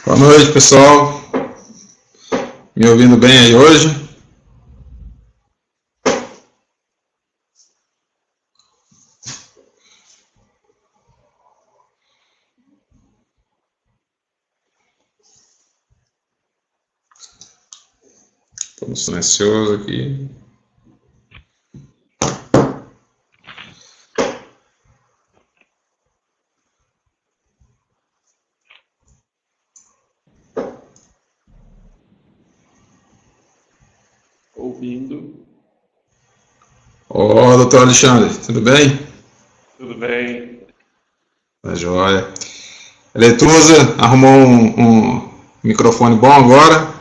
Boa noite, pessoal. Me ouvindo bem aí hoje? Estou silencioso aqui. Ouvindo. Ô, doutor Alexandre, tudo bem? Tudo bem? Tá joia. Eleituza, arrumou um microfone bom agora?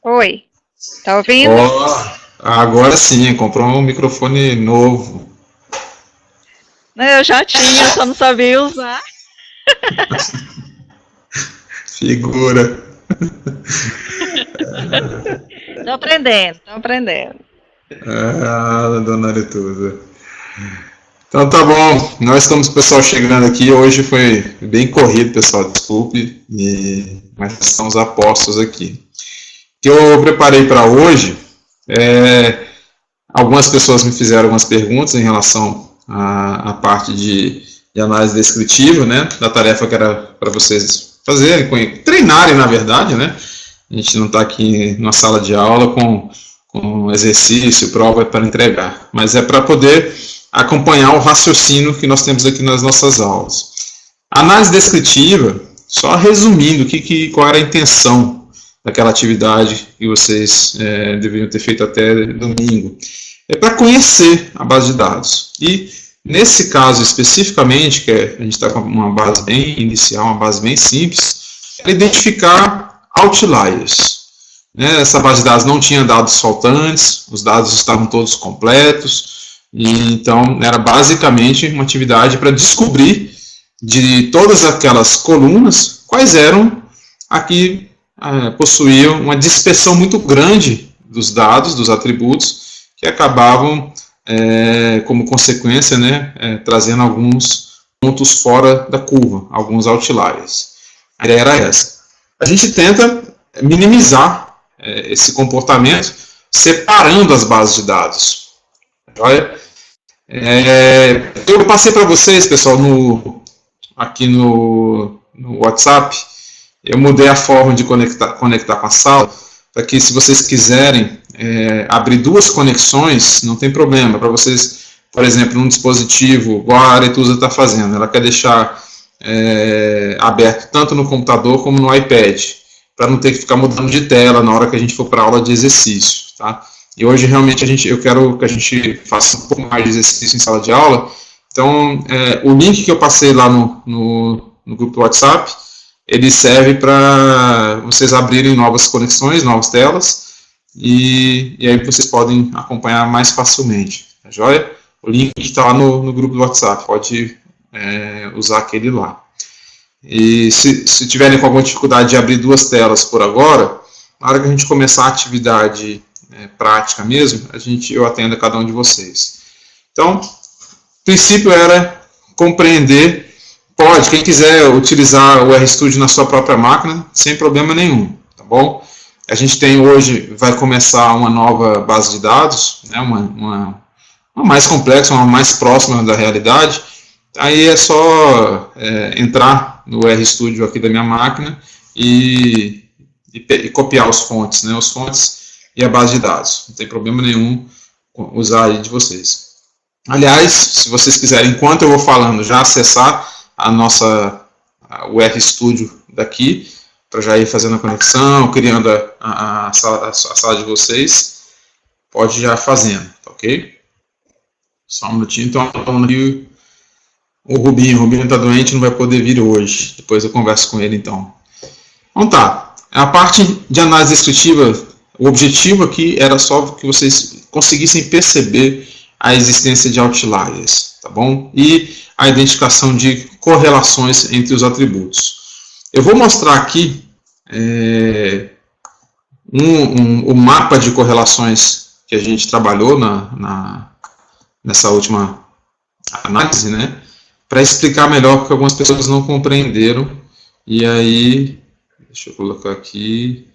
Oi, tá ouvindo? Ó, agora sim, comprou um microfone novo. Eu já tinha, só não sabia usar. Figura. Tô aprendendo, tô aprendendo. Ah, dona Eleituza. Então tá bom, nós estamos com o pessoal chegando aqui. Hoje foi bem corrido, pessoal, desculpe, mas estamos a postos aqui. O que eu preparei para hoje, algumas pessoas me fizeram algumas perguntas em relação à parte de análise descritiva, né, da tarefa que era para vocês fazerem, treinarem, na verdade, né. A gente não está aqui numa sala de aula com exercício, prova para entregar, mas é para poder acompanhar o raciocínio que nós temos aqui nas nossas aulas. A análise descritiva, só resumindo qual era a intenção daquela atividade que vocês deveriam ter feito até domingo, é para conhecer a base de dados. E nesse caso especificamente, que a gente está com uma base bem inicial, uma base bem simples, é identificar outliers. Essa base de dados não tinha dados faltantes, os dados estavam todos completos, e então era basicamente uma atividade para descobrir de todas aquelas colunas quais eram a que possuíam uma dispersão muito grande dos dados, dos atributos, que acabavam, como consequência, trazendo alguns pontos fora da curva, alguns outliers. A ideia era essa. A gente tenta minimizar esse comportamento separando as bases de dados. Olha, eu passei para vocês, pessoal, aqui no WhatsApp, eu mudei a forma de conectar com a sala, para que, se vocês quiserem abrir duas conexões, não tem problema. Para vocês, por exemplo, num dispositivo, igual a Aretusa está fazendo, ela quer deixar aberto tanto no computador como no iPad, para não ter que ficar mudando de tela na hora que a gente for para a aula de exercício, tá? E hoje realmente eu quero que a gente faça um pouco mais de exercício em sala de aula. Então, o link que eu passei lá no grupo do WhatsApp, ele serve para vocês abrirem novas conexões, novas telas, e aí vocês podem acompanhar mais facilmente, tá joia? O link está lá no grupo do WhatsApp, pode usar aquele lá. E se tiverem com alguma dificuldade de abrir duas telas por agora, na hora que a gente começar a atividade prática mesmo, eu atendo a cada um de vocês. Então, o princípio era compreender. Quem quiser utilizar o RStudio na sua própria máquina, sem problema nenhum, tá bom? A gente tem hoje, vai começar uma nova base de dados, uma mais complexa, uma mais próxima da realidade. Aí é só entrar no RStudio aqui da minha máquina e copiar os fontes, os fontes e a base de dados. Não tem problema nenhum usar aí de vocês. Aliás, se vocês quiserem, enquanto eu vou falando, já acessar o RStudio daqui, para já ir fazendo a conexão, criando a sala de vocês, pode já fazendo, tá ok? Só um minutinho, então, aqui o Rubinho está doente, não vai poder vir hoje, depois eu converso com ele então. Então tá, a parte de análise descritiva, o objetivo aqui era só que vocês conseguissem perceber a existência de outliers, tá bom? E a identificação de correlações entre os atributos. Eu vou mostrar aqui o mapa de correlações que a gente trabalhou nessa última análise, para explicar melhor, porque algumas pessoas não compreenderam. E aí, deixa eu colocar aqui.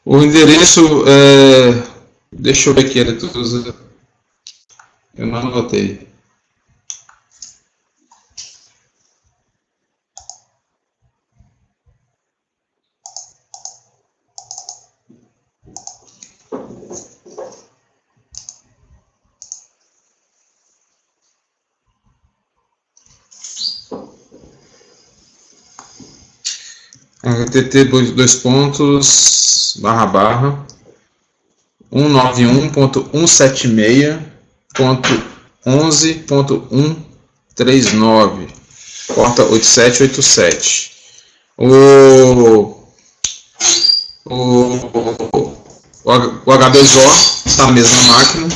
O endereço, deixa eu ver aqui, eu não anotei. http 191.176.11.139, porta 8787. O H2O está na mesma máquina,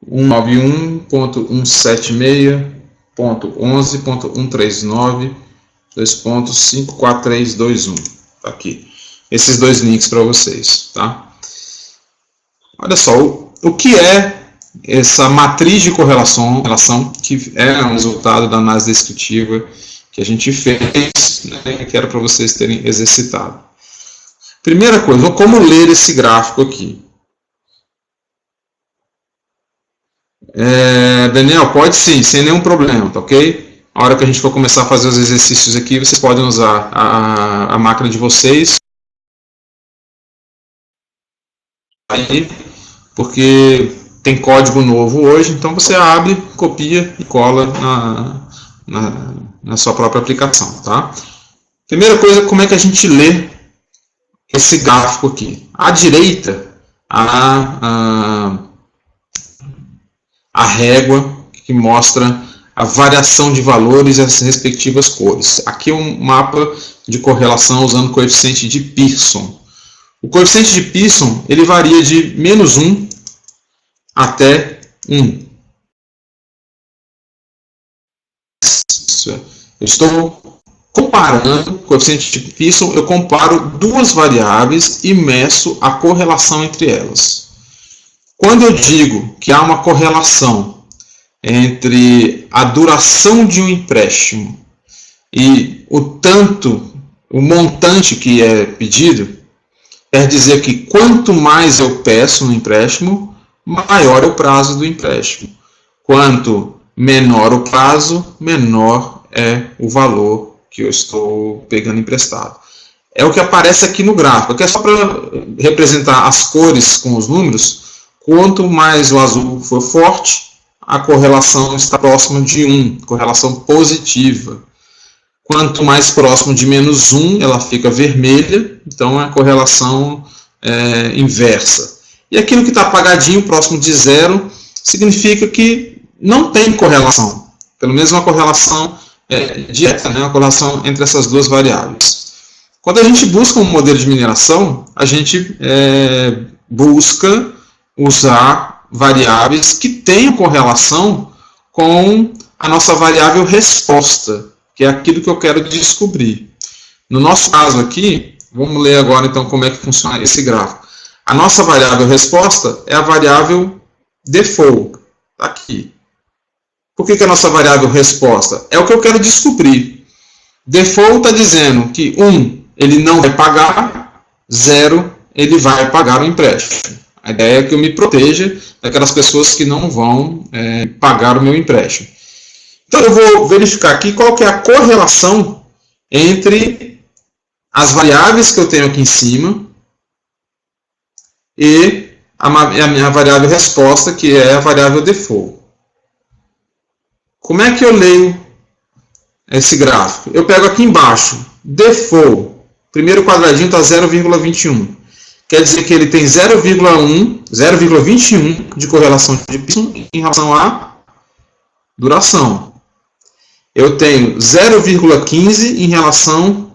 191.176.11.139, 2.54321. Tá aqui. Esses dois links para vocês, tá? Olha só, o que é essa matriz de correlação, que é um resultado da análise descritiva que a gente fez, né, que era para vocês terem exercitado. Primeira coisa, como ler esse gráfico aqui? Daniel, pode sim, sem nenhum problema, tá ok? A hora que a gente for começar a fazer os exercícios aqui, vocês podem usar a máquina de vocês, porque tem código novo hoje, então você abre, copia e cola na sua própria aplicação, tá? Primeira coisa, como é que a gente lê esse gráfico aqui? À direita, a régua que mostra a variação de valores e as respectivas cores. Aqui é um mapa de correlação usando o coeficiente de Pearson. O coeficiente de Pearson ele varia de -1 até 1. Eu estou comparando o coeficiente de Pearson, eu comparo duas variáveis e meço a correlação entre elas. Quando eu digo que há uma correlação entre a duração de um empréstimo e o montante que é pedido, quer dizer que quanto mais eu peço no empréstimo, maior é o prazo do empréstimo. Quanto menor o prazo, menor é o valor que eu estou pegando emprestado. É o que aparece aqui no gráfico, que é só para representar as cores com os números. Quanto mais o azul for forte, a correlação está próxima de 1, correlação positiva. Quanto mais próximo de -1, ela fica vermelha, então é a correlação inversa. E aquilo que está apagadinho, próximo de 0, significa que não tem correlação. Pelo menos uma correlação direta, né? Uma correlação entre essas duas variáveis. Quando a gente busca um modelo de mineração, a gente busca usar variáveis que tenham correlação com a nossa variável resposta, que é aquilo que eu quero descobrir. No nosso caso aqui, vamos ler agora então como é que funciona esse gráfico. A nossa variável resposta é a variável default, tá aqui. Por que a nossa variável resposta? É o que eu quero descobrir. Default está dizendo que 1 ele não vai pagar, 0 ele vai pagar o empréstimo. A ideia é que eu me proteja daquelas pessoas que não vão pagar o meu empréstimo. Então eu vou verificar aqui qual que é a correlação entre as variáveis que eu tenho aqui em cima e a minha variável resposta, que é a variável default. Como é que eu leio esse gráfico? Eu pego aqui embaixo, default, primeiro quadradinho está 0,21. Quer dizer que ele tem 0,21 de correlação de Pearson em relação à duração. Eu tenho 0,15 em relação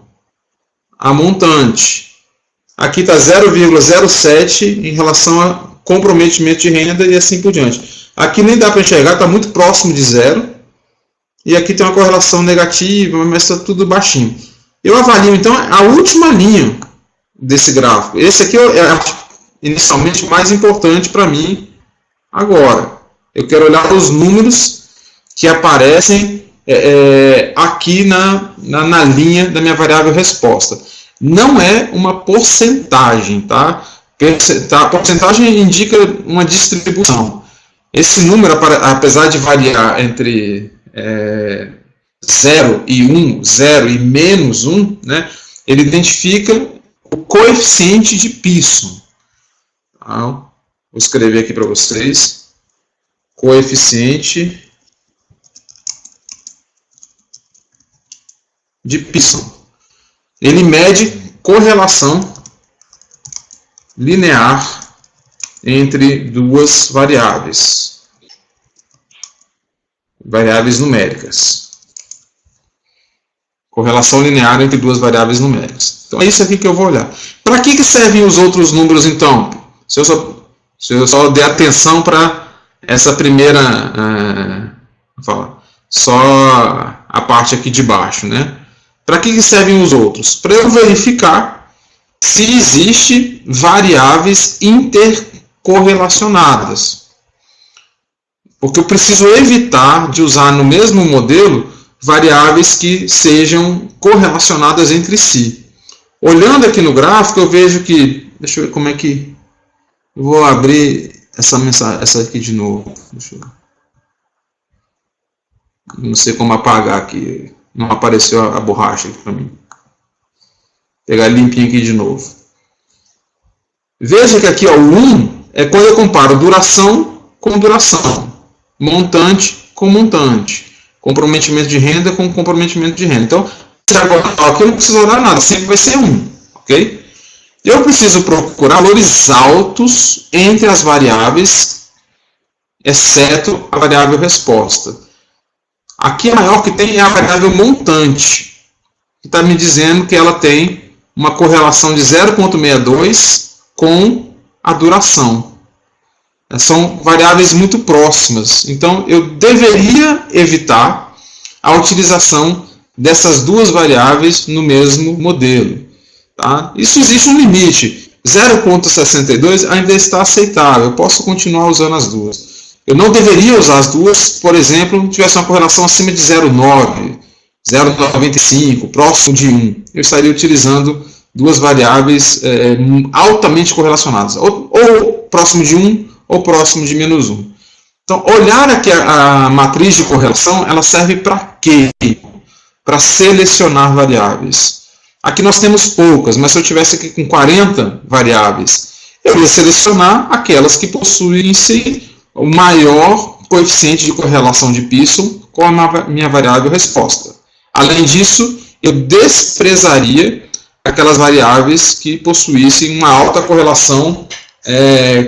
a montante. Aqui está 0,07 em relação a comprometimento de renda e assim por diante. Aqui nem dá para enxergar, está muito próximo de 0. E aqui tem uma correlação negativa, mas está tudo baixinho. Eu avalio então a última linha desse gráfico. Esse aqui inicialmente mais importante para mim agora. Eu quero olhar os números que aparecem aqui na linha da minha variável resposta. Não é uma porcentagem, tá? A porcentagem indica uma distribuição. Esse número, apesar de variar entre 0 e 1, 0 e menos 1, né, ele identifica o coeficiente de Pearson. Tá? Vou escrever aqui para vocês. Coeficiente de Pearson. Ele mede correlação linear entre duas variáveis numéricas. Correlação linear entre duas variáveis numéricas. Então é isso aqui que eu vou olhar. Para que servem os outros números então? Se eu só der atenção para essa primeira, só a parte aqui de baixo, né? Para que servem os outros? Para eu verificar se existe variáveis intercorrelacionadas. Porque eu preciso evitar de usar no mesmo modelo variáveis que sejam correlacionadas entre si. Olhando aqui no gráfico, eu vejo que... Deixa eu ver como é que... Eu vou abrir essa mensagem, essa aqui de novo. Não sei como apagar aqui. Não apareceu a borracha aqui para mim. Vou pegar limpinho aqui de novo. Veja que aqui ó, o 1 é quando eu comparo duração com duração. Montante com montante. Comprometimento de renda com comprometimento de renda. Então, aqui eu não preciso olhar nada. Sempre vai ser 1. Ok? Eu preciso procurar valores altos entre as variáveis, exceto a variável resposta. Aqui a maior que tem é a variável montante, que está me dizendo que ela tem uma correlação de 0,62 com a duração. São variáveis muito próximas. Então, eu deveria evitar a utilização dessas duas variáveis no mesmo modelo. Tá? Isso existe um limite. 0,62 ainda está aceitável. Eu posso continuar usando as duas. Eu não deveria usar as duas, por exemplo, se tivesse uma correlação acima de 0,9, 0,95, próximo de 1. Eu estaria utilizando duas variáveis altamente correlacionadas. Ou próximo de 1 ou próximo de menos 1. Então, olhar aqui a matriz de correlação, ela serve para quê? Para selecionar variáveis. Aqui nós temos poucas, mas se eu tivesse aqui com 40 variáveis, eu ia selecionar aquelas que possuem em si o maior coeficiente de correlação de Pearson com a minha variável resposta. Além disso, eu desprezaria aquelas variáveis que possuíssem uma alta correlação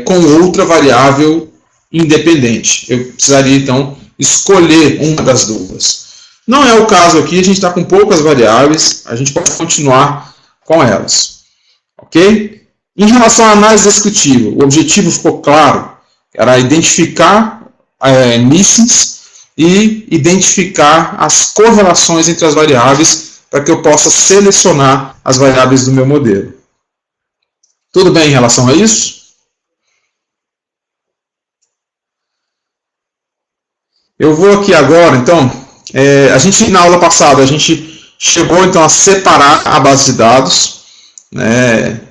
com outra variável independente. Eu precisaria, então, escolher uma das duas. Não é o caso aqui, a gente está com poucas variáveis, a gente pode continuar com elas. Ok? Em relação à análise descritiva, o objetivo ficou claro, era identificar missings e identificar as correlações entre as variáveis para que eu possa selecionar as variáveis do meu modelo. Tudo bem em relação a isso? Eu vou aqui agora, então, na aula passada, a gente chegou então a separar a base de dados, né?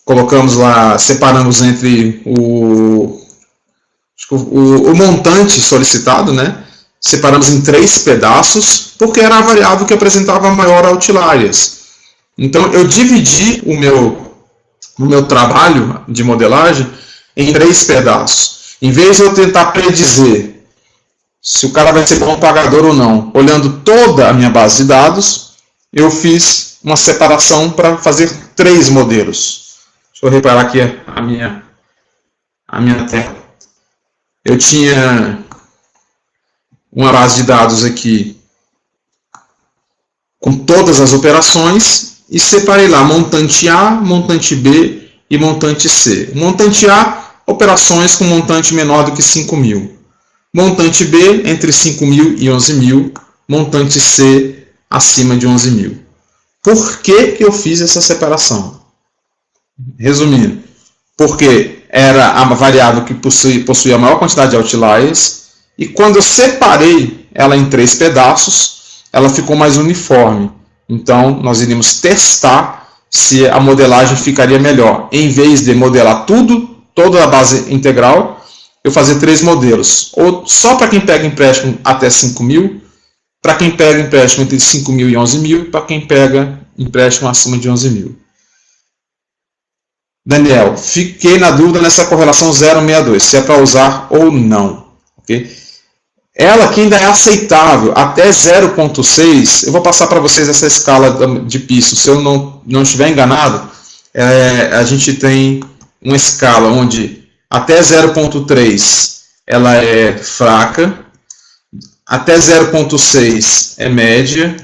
Colocamos lá, separamos entre o montante solicitado, né? Separamos em 3 pedaços, porque era a variável que apresentava maior outliers. Então, eu dividi o meu trabalho de modelagem em 3 pedaços. Em vez de eu tentar predizer se o cara vai ser bom pagador ou não, olhando toda a minha base de dados, eu fiz uma separação para fazer 3 modelos. Deixa eu reparar aqui a minha tela. Eu tinha uma base de dados aqui com todas as operações e separei lá montante A, montante B e montante C. Montante A, operações com montante menor do que 5.000. Montante B, entre 5.000 e 11.000. Montante C, acima de 11.000. Por que eu fiz essa separação? Resumindo, porque era a variável que possuía a maior quantidade de outliers, e quando eu separei ela em 3 pedaços, ela ficou mais uniforme. Então, nós iríamos testar se a modelagem ficaria melhor. Em vez de modelar tudo, toda a base integral, eu fazer 3 modelos. Ou só para quem pega empréstimo até 5 mil, para quem pega empréstimo entre 5 mil e 11 mil, para quem pega empréstimo acima de 11 mil. Daniel, fiquei na dúvida nessa correlação 0,62, se é para usar ou não. Okay? Ela que ainda é aceitável, até 0,6, eu vou passar para vocês essa escala de Pearson. Se eu não estiver enganado, a gente tem uma escala onde até 0,3 ela é fraca, até 0,6 é média,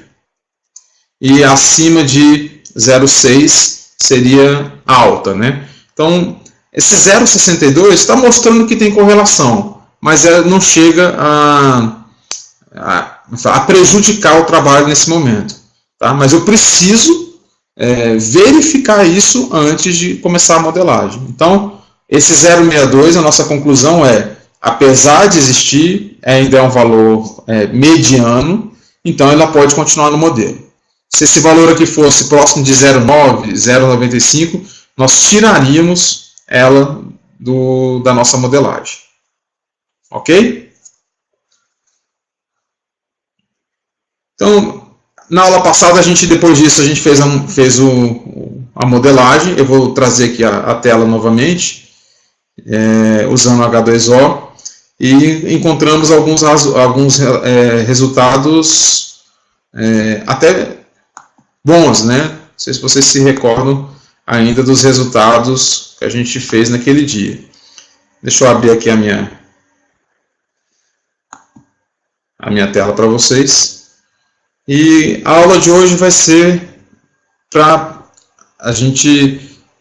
e acima de 0,6 seria alta, né? Então, esse 0,62 está mostrando que tem correlação, mas ela não chega a prejudicar o trabalho nesse momento. Tá? Mas eu preciso verificar isso antes de começar a modelagem. Então, esse 0,62, a nossa conclusão é, apesar de existir, ainda é um valor mediano, então ela pode continuar no modelo. Se esse valor aqui fosse próximo de 0,9, 0,95, nós tiraríamos ela da nossa modelagem. Ok? Então, na aula passada, depois disso, a gente fez a modelagem. Eu vou trazer aqui a tela novamente, usando o H2O, e encontramos alguns resultados até bons, né? Não sei se vocês se recordam ainda dos resultados que a gente fez naquele dia. Deixa eu abrir aqui a minha tela para vocês. E a aula de hoje vai ser para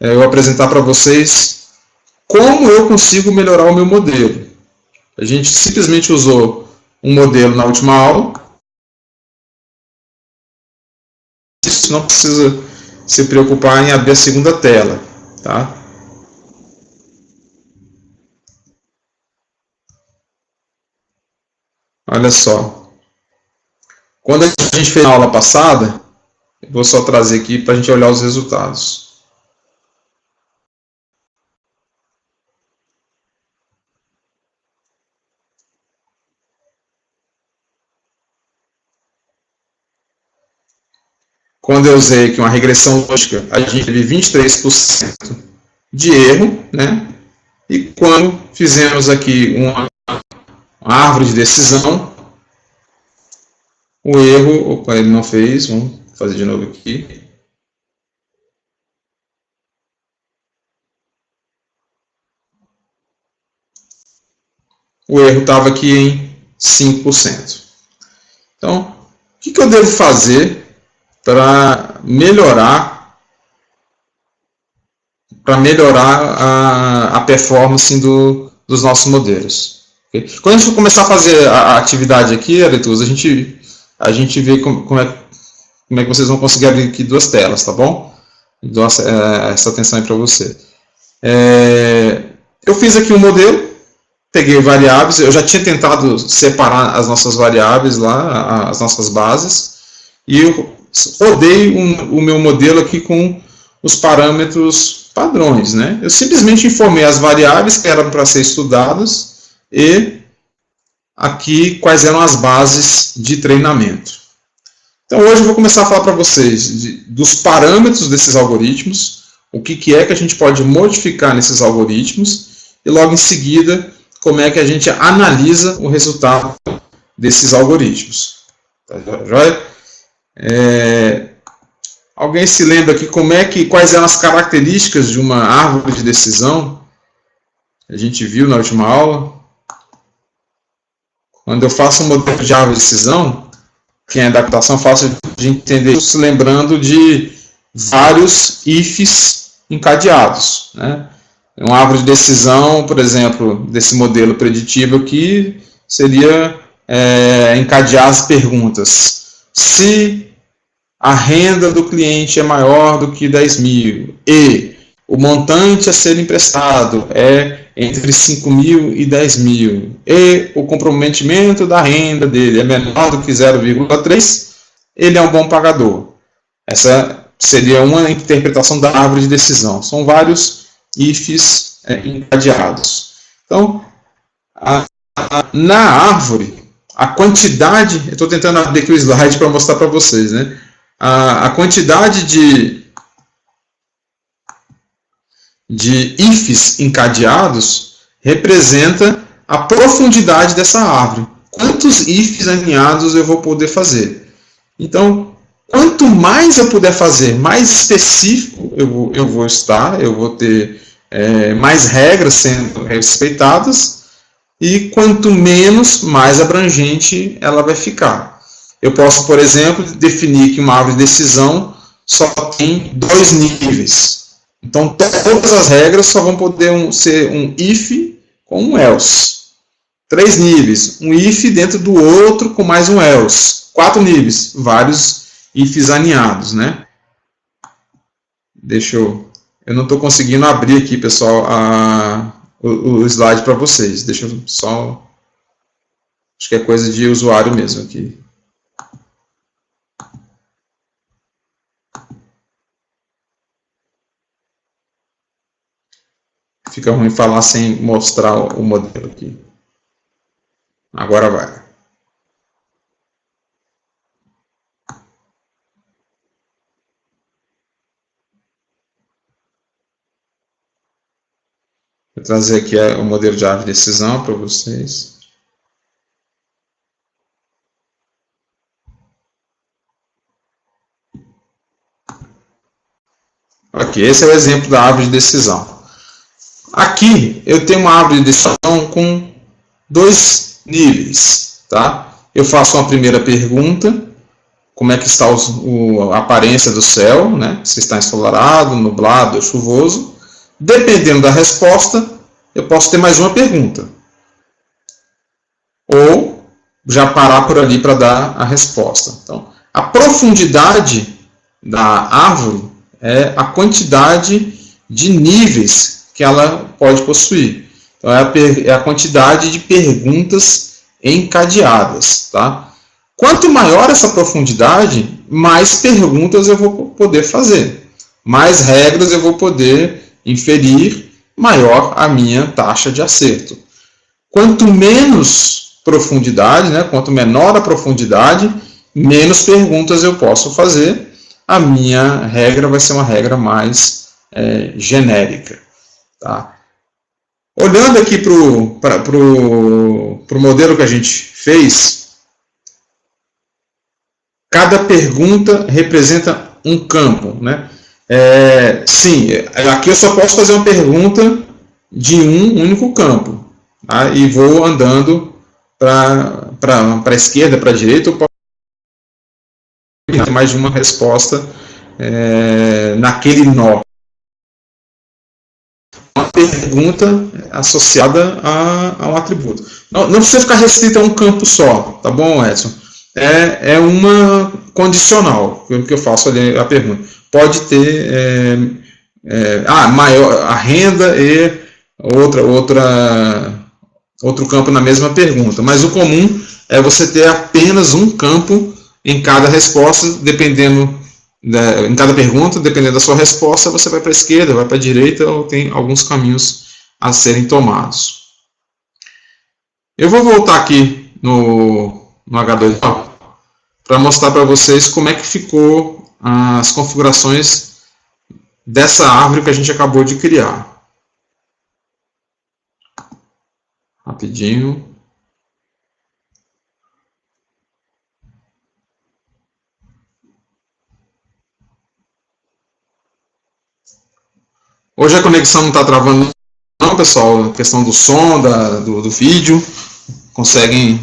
eu apresentar para vocês como eu consigo melhorar o meu modelo. A gente simplesmente usou um modelo na última aula. Isso não precisa se preocupar em abrir a segunda tela, tá? Olha só. Quando a gente fez a aula passada, eu vou só trazer aqui para a gente olhar os resultados. Quando eu usei aqui uma regressão lógica, a gente teve 23% de erro, né? E quando fizemos aqui uma árvore de decisão, o erro, opa, ele não fez, vamos fazer de novo aqui. O erro estava aqui em 5%. Então, o que eu devo fazer para melhorar a performance dos nossos modelos? Okay? Quando a gente começar a fazer a atividade aqui, Aretus, a gente vê como é que vocês vão conseguir abrir aqui 2 telas, tá bom? Dou essa atenção aí para você. Eu fiz aqui um modelo, peguei variáveis, eu já tinha tentado separar as nossas variáveis lá, as nossas bases, e eu rodei o meu modelo aqui com os parâmetros padrões, né? Eu simplesmente informei as variáveis que eram para ser estudadas e aqui quais eram as bases de treinamento. Então hoje eu vou começar a falar para vocês dos parâmetros desses algoritmos, o que é que a gente pode modificar nesses algoritmos e logo em seguida como é que a gente analisa o resultado desses algoritmos. Tá joia? Alguém se lembra aqui quais eram as características de uma árvore de decisão? A gente viu na última aula. Quando eu faço um modelo de árvore de decisão, quem é da computação fácil de entender isso, lembrando de vários ifs encadeados, né? Uma árvore de decisão, por exemplo, desse modelo preditivo aqui, seria encadear as perguntas. Se a renda do cliente é maior do que 10 mil e o montante a ser emprestado é entre 5 mil e 10 mil e o comprometimento da renda dele é menor do que 0,3, ele é um bom pagador. Essa seria uma interpretação da árvore de decisão. São vários ifs encadeados. Então, na árvore, a quantidade, eu estou tentando abrir aqui o slide para mostrar para vocês, né? A quantidade de ifs encadeados representa a profundidade dessa árvore. Quantos ifs alinhados eu vou poder fazer? Então, quanto mais eu puder fazer, mais específico eu vou estar, eu vou ter mais regras sendo respeitadas, e quanto menos, mais abrangente ela vai ficar. Eu posso, por exemplo, definir que uma árvore de decisão só tem 2 níveis. Então, todas as regras só vão poder ser um if com um else. 3 níveis, um if dentro do outro com mais um else. 4 níveis, vários ifs alinhados, né? Eu não estou conseguindo abrir aqui, pessoal, o slide para vocês. Deixa eu só... Acho que é coisa de usuário mesmo aqui. Fica ruim falar sem mostrar o modelo aqui. Agora vai. Vou trazer aqui o modelo de árvore de decisão para vocês. Ok, esse é o exemplo da árvore de decisão. Aqui eu tenho uma árvore de decisão com 2 níveis. Tá? Eu faço uma primeira pergunta, como é que está a aparência do céu, né? Se está ensolarado, nublado ou chuvoso. Dependendo da resposta, eu posso ter mais uma pergunta. Ou já parar por ali para dar a resposta. Então, a profundidade da árvore é a quantidade de níveis que ela pode possuir. Então, é a quantidade de perguntas encadeadas. Tá? Quanto maior essa profundidade, mais perguntas eu vou poder fazer. Mais regras eu vou poder inferir, maior a minha taxa de acerto. Quanto menos profundidade, né, quanto menor a profundidade, menos perguntas eu posso fazer. A minha regra vai ser uma regra mais genérica. Tá? Olhando aqui para o modelo que a gente fez, cada pergunta representa um campo. Né? Sim, aqui eu só posso fazer uma pergunta de um único campo. Tá? E vou andando para a esquerda, para a direita, ou posso ter mais de uma resposta naquele nó. Uma pergunta associada a um atributo. Não precisa ficar restrita a um campo só, tá bom, Edson? É uma condicional, que eu faço ali a pergunta. Pode ter maior, a renda e outro campo na mesma pergunta, mas o comum é você ter apenas um campo em cada resposta, em cada pergunta, dependendo da sua resposta, você vai para a esquerda, vai para a direita, ou tem alguns caminhos a serem tomados. Eu vou voltar aqui no H2O para mostrar para vocês como é que ficou as configurações dessa árvore que a gente acabou de criar. Rapidinho. Hoje a conexão não está travando não, pessoal. A questão do som, do vídeo. Conseguem...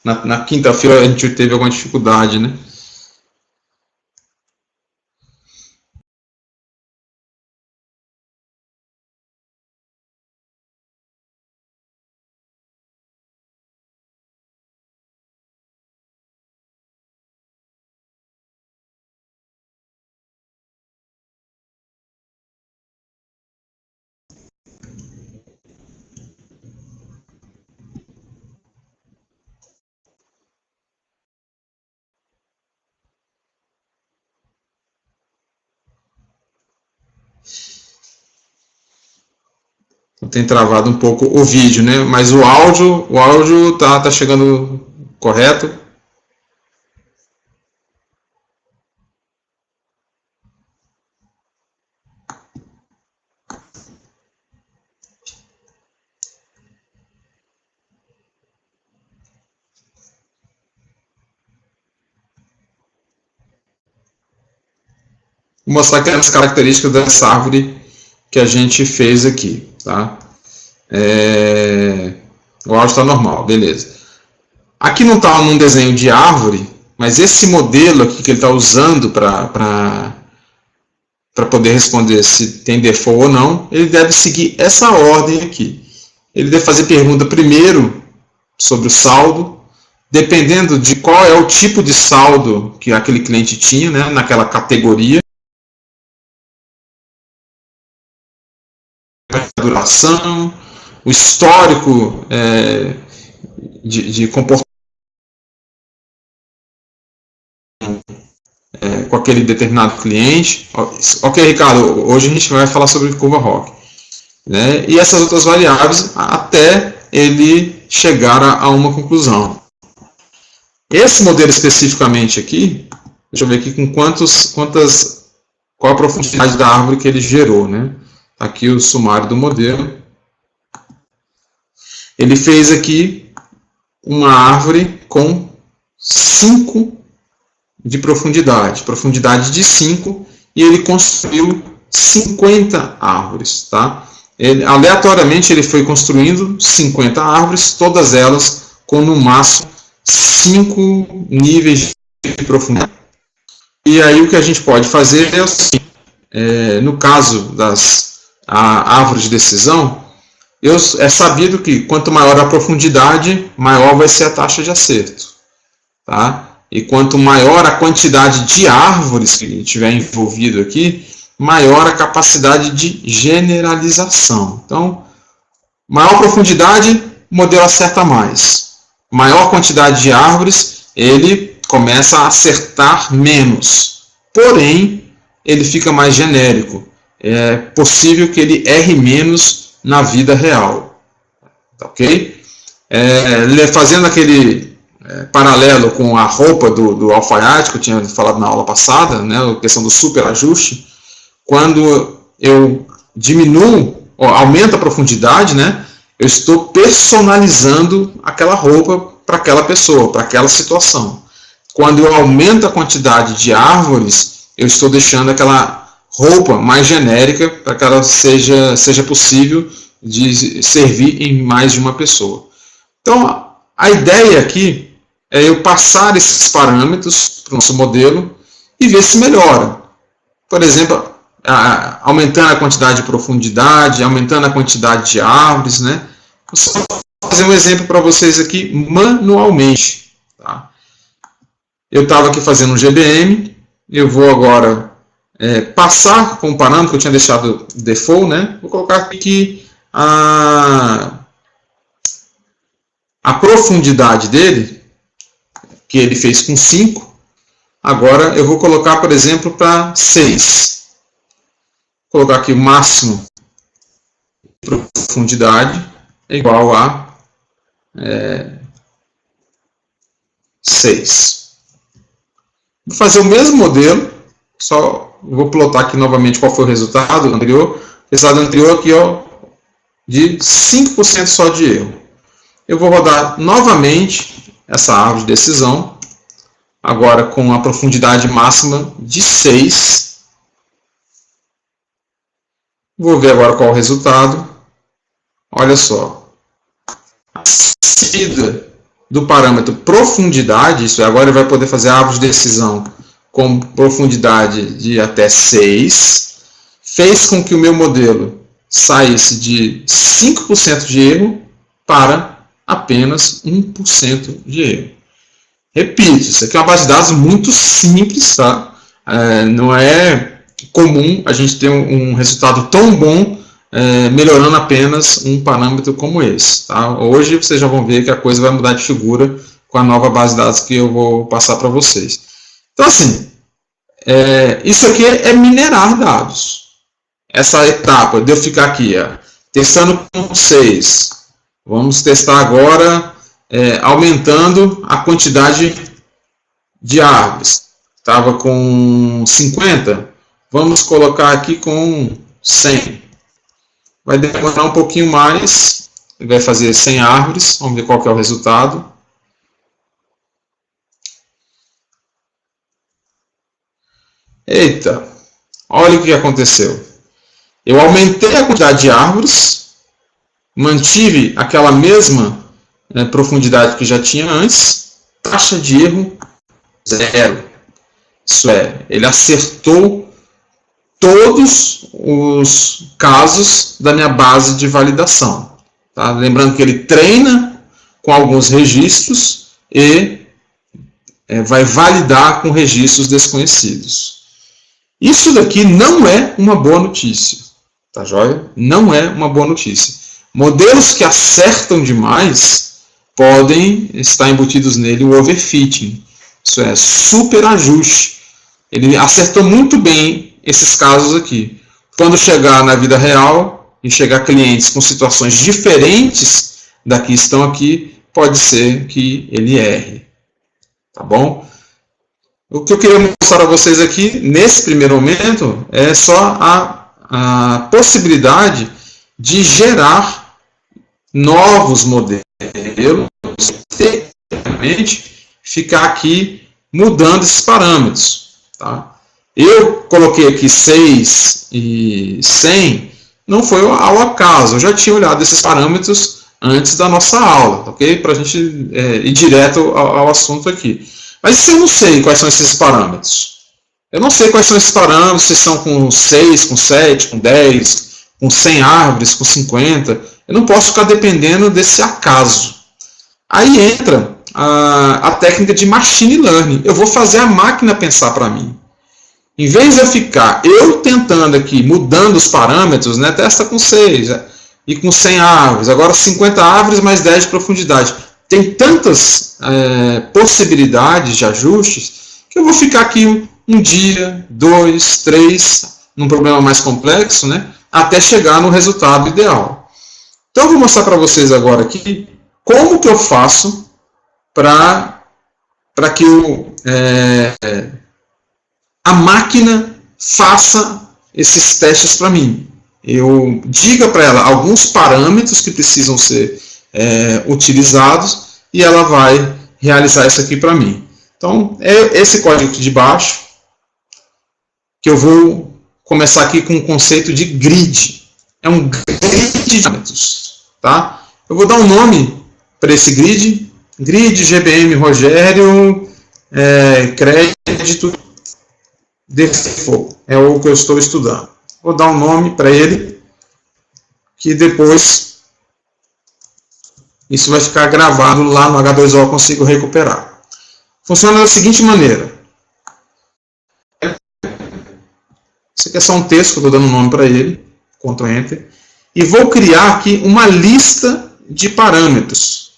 Na quinta-feira a gente teve alguma dificuldade, né? tem travado um pouco o vídeo, né? Mas o áudio tá chegando correto. Vou mostrar aqui as características dessa árvore que a gente fez aqui, tá? O áudio está normal, beleza. Aqui não está num desenho de árvore, mas esse modelo aqui que ele está usando para poder responder se tem default ou não, ele deve seguir essa ordem aqui. Ele deve fazer pergunta primeiro sobre o saldo, dependendo de qual é o tipo de saldo que aquele cliente tinha, né, naquela categoria. A duração, o histórico de comportamento com aquele determinado cliente. Ok, Ricardo, hoje a gente vai falar sobre curva ROC, né? E essas outras variáveis até ele chegar a uma conclusão. Esse modelo especificamente aqui, deixa eu ver aqui com qual a profundidade da árvore que ele gerou, né? Aqui o sumário do modelo. Ele fez aqui uma árvore com 5 de profundidade de 5, e ele construiu 50 árvores. Tá? Aleatoriamente ele foi construindo 50 árvores, todas elas com no máximo 5 níveis de profundidade. E aí o que a gente pode fazer é o seguinte, no caso das árvores de decisão, é sabido que quanto maior a profundidade, maior vai ser a taxa de acerto. Tá? E quanto maior a quantidade de árvores que tiver envolvido aqui, maior a capacidade de generalização. Então, maior profundidade, o modelo acerta mais. Maior quantidade de árvores, ele começa a acertar menos. Porém, ele fica mais genérico. É possível que ele erre menos na vida real. Ok? Fazendo aquele paralelo com a roupa do alfaiate, que eu tinha falado na aula passada, né, a questão do superajuste, quando eu diminuo, aumento a profundidade, né, eu estou personalizando aquela roupa para aquela pessoa, para aquela situação. Quando eu aumento a quantidade de árvores, eu estou deixando aquela roupa mais genérica para que ela seja possível de servir em mais de uma pessoa. Então, a ideia aqui é eu passar esses parâmetros para o nosso modelo e ver se melhora. Por exemplo, aumentando a quantidade de profundidade, aumentando a quantidade de árvores, né? Vou só fazer um exemplo para vocês aqui manualmente. Tá? Eu estava aqui fazendo um GBM, eu vou agora passar com o parâmetro que eu tinha deixado default, né? Vou colocar aqui que a profundidade dele, que ele fez com 5, agora eu vou colocar, por exemplo, para 6. Vou colocar aqui o máximo de profundidade é igual a 6. Vou fazer o mesmo modelo, só vou plotar aqui novamente qual foi o resultado anterior. O resultado anterior aqui, ó, de 5% só de erro. Eu vou rodar novamente essa árvore de decisão, agora com a profundidade máxima de 6. Vou ver agora qual é o resultado. Olha só. A saída do parâmetro profundidade, isso é, agora ele vai poder fazer a árvore de decisão com profundidade de até 6, fez com que o meu modelo saísse de 5% de erro para apenas 1% de erro. Repito, isso aqui é uma base de dados muito simples, tá? Não é comum a gente ter um resultado tão bom melhorando apenas um parâmetro como esse. Tá? Hoje vocês já vão ver que a coisa vai mudar de figura com a nova base de dados que eu vou passar para vocês. Então, assim, isso aqui é minerar dados. Essa etapa de eu ficar aqui Testando com 6. Vamos testar agora aumentando a quantidade de árvores. Estava com 50. Vamos colocar aqui com 100. Vai demorar um pouquinho mais. Ele vai fazer 100 árvores. Vamos ver qual que é o resultado. Eita! Olha o que aconteceu. Eu aumentei a quantidade de árvores, mantive aquela mesma profundidade que já tinha antes, taxa de erro 0. Isso é, ele acertou todos os casos da minha base de validação. Tá? Lembrando que ele treina com alguns registros e vai validar com registros desconhecidos. Isso daqui não é uma boa notícia. Tá joia? Não é uma boa notícia. Modelos que acertam demais podem estar embutidos nele o overfitting. Isso é, super ajuste. Ele acertou muito bem esses casos aqui. Quando chegar na vida real e chegar clientes com situações diferentes da que estão aqui, pode ser que ele erre. Tá bom? O que eu queria mostrar a vocês aqui, nesse primeiro momento, é só a possibilidade de gerar novos modelos e ficar aqui mudando esses parâmetros. Tá? Eu coloquei aqui 6 e 100, não foi ao acaso, eu já tinha olhado esses parâmetros antes da nossa aula, ok? Para a gente ir direto ao assunto aqui. Mas se eu não sei quais são esses parâmetros, eu não sei quais são esses parâmetros, se são com 6, com 7, com 10, com 100 árvores, com 50. Eu não posso ficar dependendo desse acaso. Aí entra a técnica de machine learning. Eu vou fazer a máquina pensar para mim. Em vez de eu ficar tentando aqui, mudando os parâmetros, né, testa com 6 e com 100 árvores, agora 50 árvores mais 10 de profundidade. Tem tantas possibilidades de ajustes que eu vou ficar aqui um dia, 2, 3, num problema mais complexo, né, até chegar no resultado ideal. Então eu vou mostrar para vocês agora aqui como que eu faço para que a máquina faça esses testes para mim. Eu diga para ela alguns parâmetros que precisam ser utilizados e ela vai realizar isso aqui para mim. Então, é esse código aqui de baixo que eu vou começar aqui com o conceito de grid. É um grid de parâmetros. Tá? Eu vou dar um nome para esse grid. Grid GBM Rogério crédito default. É o que eu estou estudando. Vou dar um nome para ele, que depois isso vai ficar gravado lá no H2O, eu consigo recuperar. Funciona da seguinte maneira. Isso aqui é só um texto que eu estou dando um nome para ele. Ctrl Enter. E vou criar aqui uma lista de parâmetros.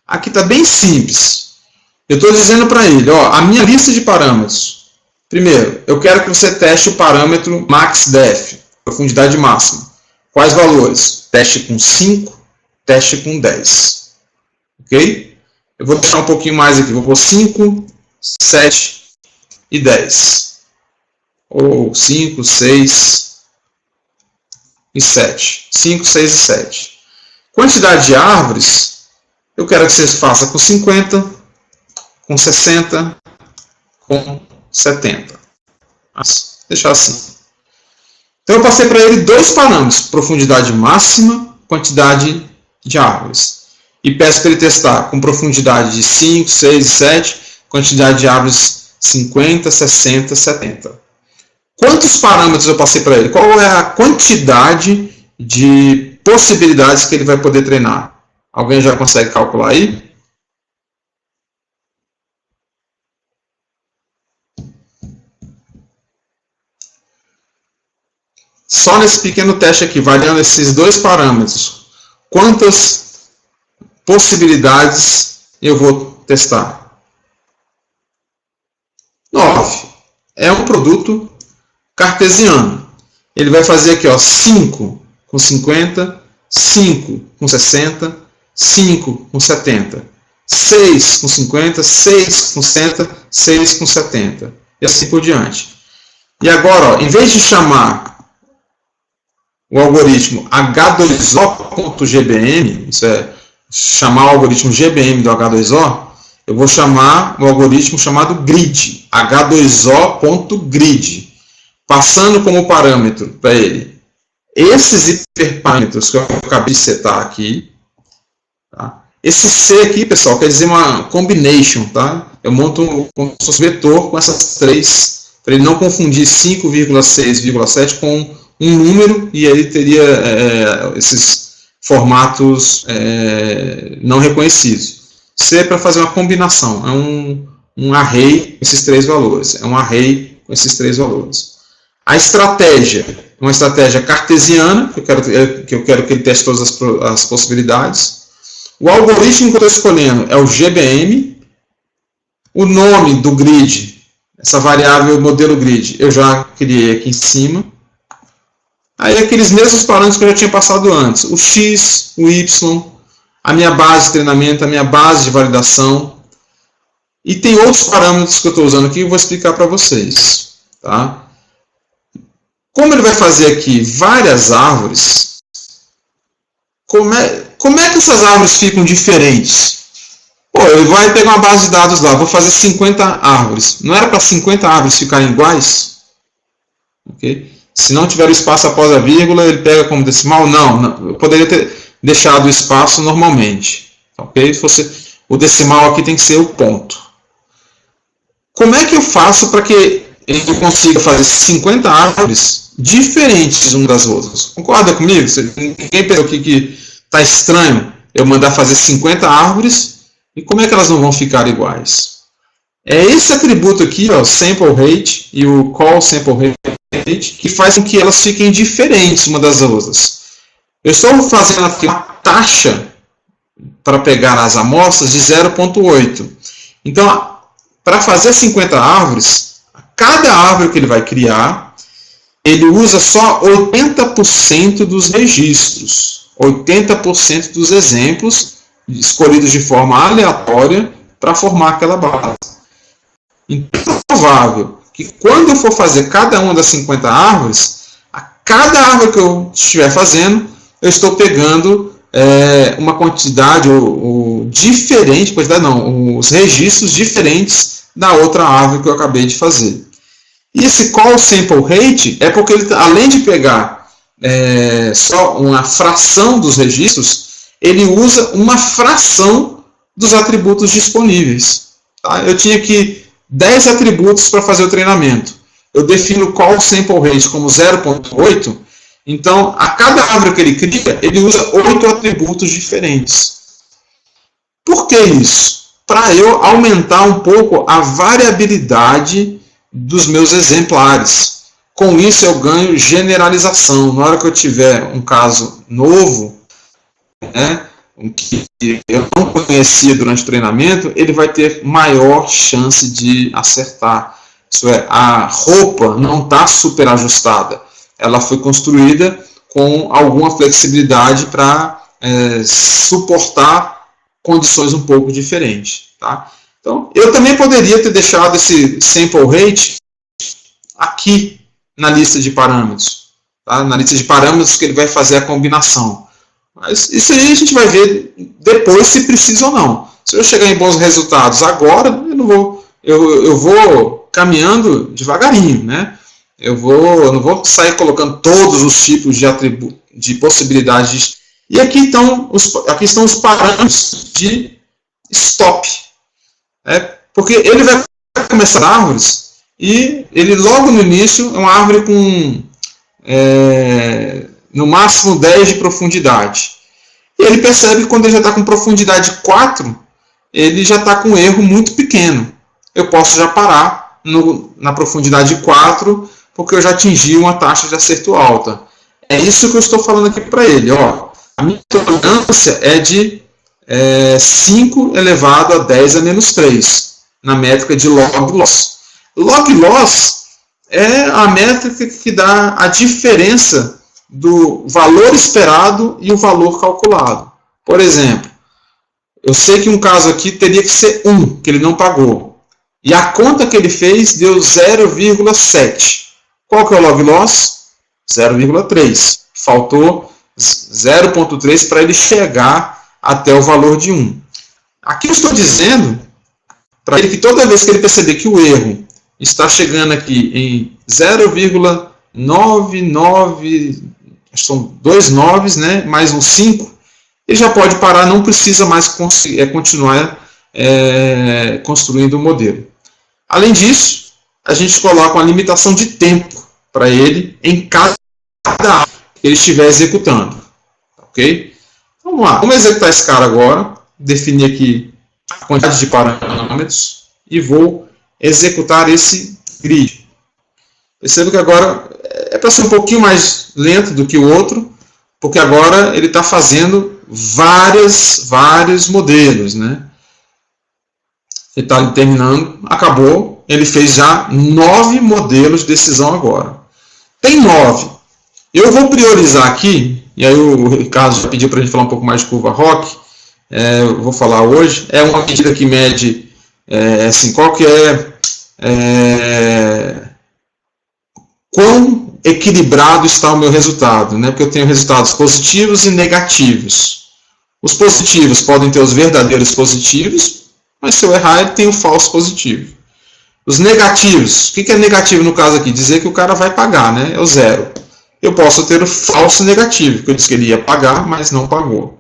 Aqui está bem simples. Eu estou dizendo para ele, ó, a minha lista de parâmetros. Primeiro, eu quero que você teste o parâmetro MaxDef, profundidade máxima. Quais valores? Teste com 5, teste com 10. Ok? Eu vou deixar um pouquinho mais aqui. Vou pôr 5, 7 e 10. Ou 5, 6 e 7. 5, 6 e 7. Quantidade de árvores, eu quero que você faça com 50, com 60, com 70. Vou deixar assim. Então eu passei para ele dois parâmetros, profundidade máxima, quantidade de árvores. E peço para ele testar com profundidade de 5, 6 e 7, quantidade de árvores 50, 60, 70. Quantos parâmetros eu passei para ele? Qual é a quantidade de possibilidades que ele vai poder treinar? Alguém já consegue calcular aí? Só nesse pequeno teste aqui, variando esses dois parâmetros, quantas possibilidades eu vou testar? 9. É um produto cartesiano. Ele vai fazer aqui, ó, 5 com 50, 5 com 60, 5 com 70, 6 com 50, 6 com 60, 6 com 70, e assim por diante. E agora, ó, em vez de chamar o algoritmo H2O.GBM, isso é, chamar o algoritmo GBM do H2O, eu vou chamar o algoritmo chamado grid, H2O.grid, passando como parâmetro para ele esses hiperparâmetros que eu acabei de setar aqui. Tá? Esse C aqui, pessoal, quer dizer uma combination. Tá? Eu monto como se fosse vetor com essas três, para ele não confundir 5,6,7 com um número, e ele teria esses formatos não reconhecidos. C é para fazer uma combinação, é um array com esses três valores. É um array com esses três valores. A estratégia é uma estratégia cartesiana, que eu quero que ele teste todas as possibilidades. O algoritmo que eu estou escolhendo é o GBM. O nome do grid, essa variável modelo grid, eu já criei aqui em cima. Aí aqueles mesmos parâmetros que eu já tinha passado antes. O X, o Y, a minha base de treinamento, a minha base de validação. E tem outros parâmetros que eu estou usando aqui que eu vou explicar para vocês. Tá? Como ele vai fazer aqui várias árvores, como é que essas árvores ficam diferentes? Pô, ele vai pegar uma base de dados lá, vou fazer 50 árvores. Não era para 50 árvores ficarem iguais? Okay? Se não tiver o espaço após a vírgula, ele pega como decimal? Não, eu poderia ter deixado o espaço normalmente. Okay? Se fosse, o decimal aqui tem que ser o ponto. Como é que eu faço para que eu consiga fazer 50 árvores diferentes umas das outras? Concorda comigo? Ninguém pensou aqui que está estranho eu mandar fazer 50 árvores e como é que elas não vão ficar iguais? É esse atributo aqui, ó, sample rate e o call sample rate, que faz com que elas fiquem diferentes umas das outras. Eu estou fazendo aqui uma taxa para pegar as amostras de 0,8. Então, para fazer 50 árvores, cada árvore que ele vai criar, ele usa só 80% dos registros, 80% dos exemplos escolhidos de forma aleatória para formar aquela base. Então, é provável que quando eu for fazer cada uma das 50 árvores, a cada árvore que eu estiver fazendo, eu estou pegando uma quantidade diferente, os registros diferentes da outra árvore que eu acabei de fazer. E esse call sample rate é porque ele, além de pegar só uma fração dos registros, ele usa uma fração dos atributos disponíveis. Tá? Eu tinha aqui 10 atributos para fazer o treinamento. Eu defino o call sample rate como 0,8, então a cada árvore que ele cria, ele usa 8 atributos diferentes. Por que isso? Para eu aumentar um pouco a variabilidade dos meus exemplares. Com isso eu ganho generalização. Na hora que eu tiver um caso novo, que eu não conhecia durante o treinamento, ele vai ter maior chance de acertar. Isso é, a roupa não está super ajustada. Ela foi construída com alguma flexibilidade para suportar condições um pouco diferentes. Tá? Então, eu também poderia ter deixado esse sample rate aqui na lista de parâmetros. Tá? Na lista de parâmetros que ele vai fazer a combinação. Mas isso aí a gente vai ver depois se precisa ou não. Se eu chegar em bons resultados agora, eu vou caminhando devagarinho. Né? Eu não vou sair colocando todos os tipos de possibilidades. E aqui estão os parâmetros de stop. Porque ele vai começar árvores e ele logo no início é uma árvore com no máximo 10 de profundidade. E ele percebe que quando ele já está com profundidade 4, ele já está com um erro muito pequeno. Eu posso já parar na profundidade 4, porque eu já atingi uma taxa de acerto alta. É isso que eu estou falando aqui para ele. Ó, a minha tolerância é de 5 elevado a 10 a menos 3, na métrica de log loss. Log loss é a métrica que dá a diferença do valor esperado e o valor calculado. Por exemplo, eu sei que um caso aqui teria que ser 1, que ele não pagou. E a conta que ele fez deu 0,7. Qual que é o log loss? 0,3. Faltou 0,3 para ele chegar até o valor de 1. Aqui eu estou dizendo para ele que toda vez que ele perceber que o erro está chegando aqui em 0,99, são 2 9s, né, mais um 5, ele já pode parar, não precisa mais continuar construindo o modelo. Além disso, a gente coloca uma limitação de tempo para ele em cada ato que ele estiver executando. Ok? Vamos lá, vamos executar esse cara agora, definir aqui a quantidade de parâmetros e vou executar esse grid. Perceba que agora é para ser um pouquinho mais lento do que o outro, porque agora ele está fazendo vários modelos, né? Ele está terminando, acabou, ele fez já 9 modelos de decisão agora. Tem 9. Eu vou priorizar aqui, e aí o Ricardo já pediu para a gente falar um pouco mais de curva ROC, eu vou falar hoje, é uma medida que mede assim, qual que quão equilibrado está o meu resultado, né? Porque eu tenho resultados positivos e negativos. Os positivos podem ter os verdadeiros positivos, mas se eu errar, ele tem o falso positivo. Os negativos, o que é negativo no caso aqui? Dizer que o cara vai pagar, né? É o 0. Eu posso ter o falso negativo, que eu disse que ele ia pagar, mas não pagou.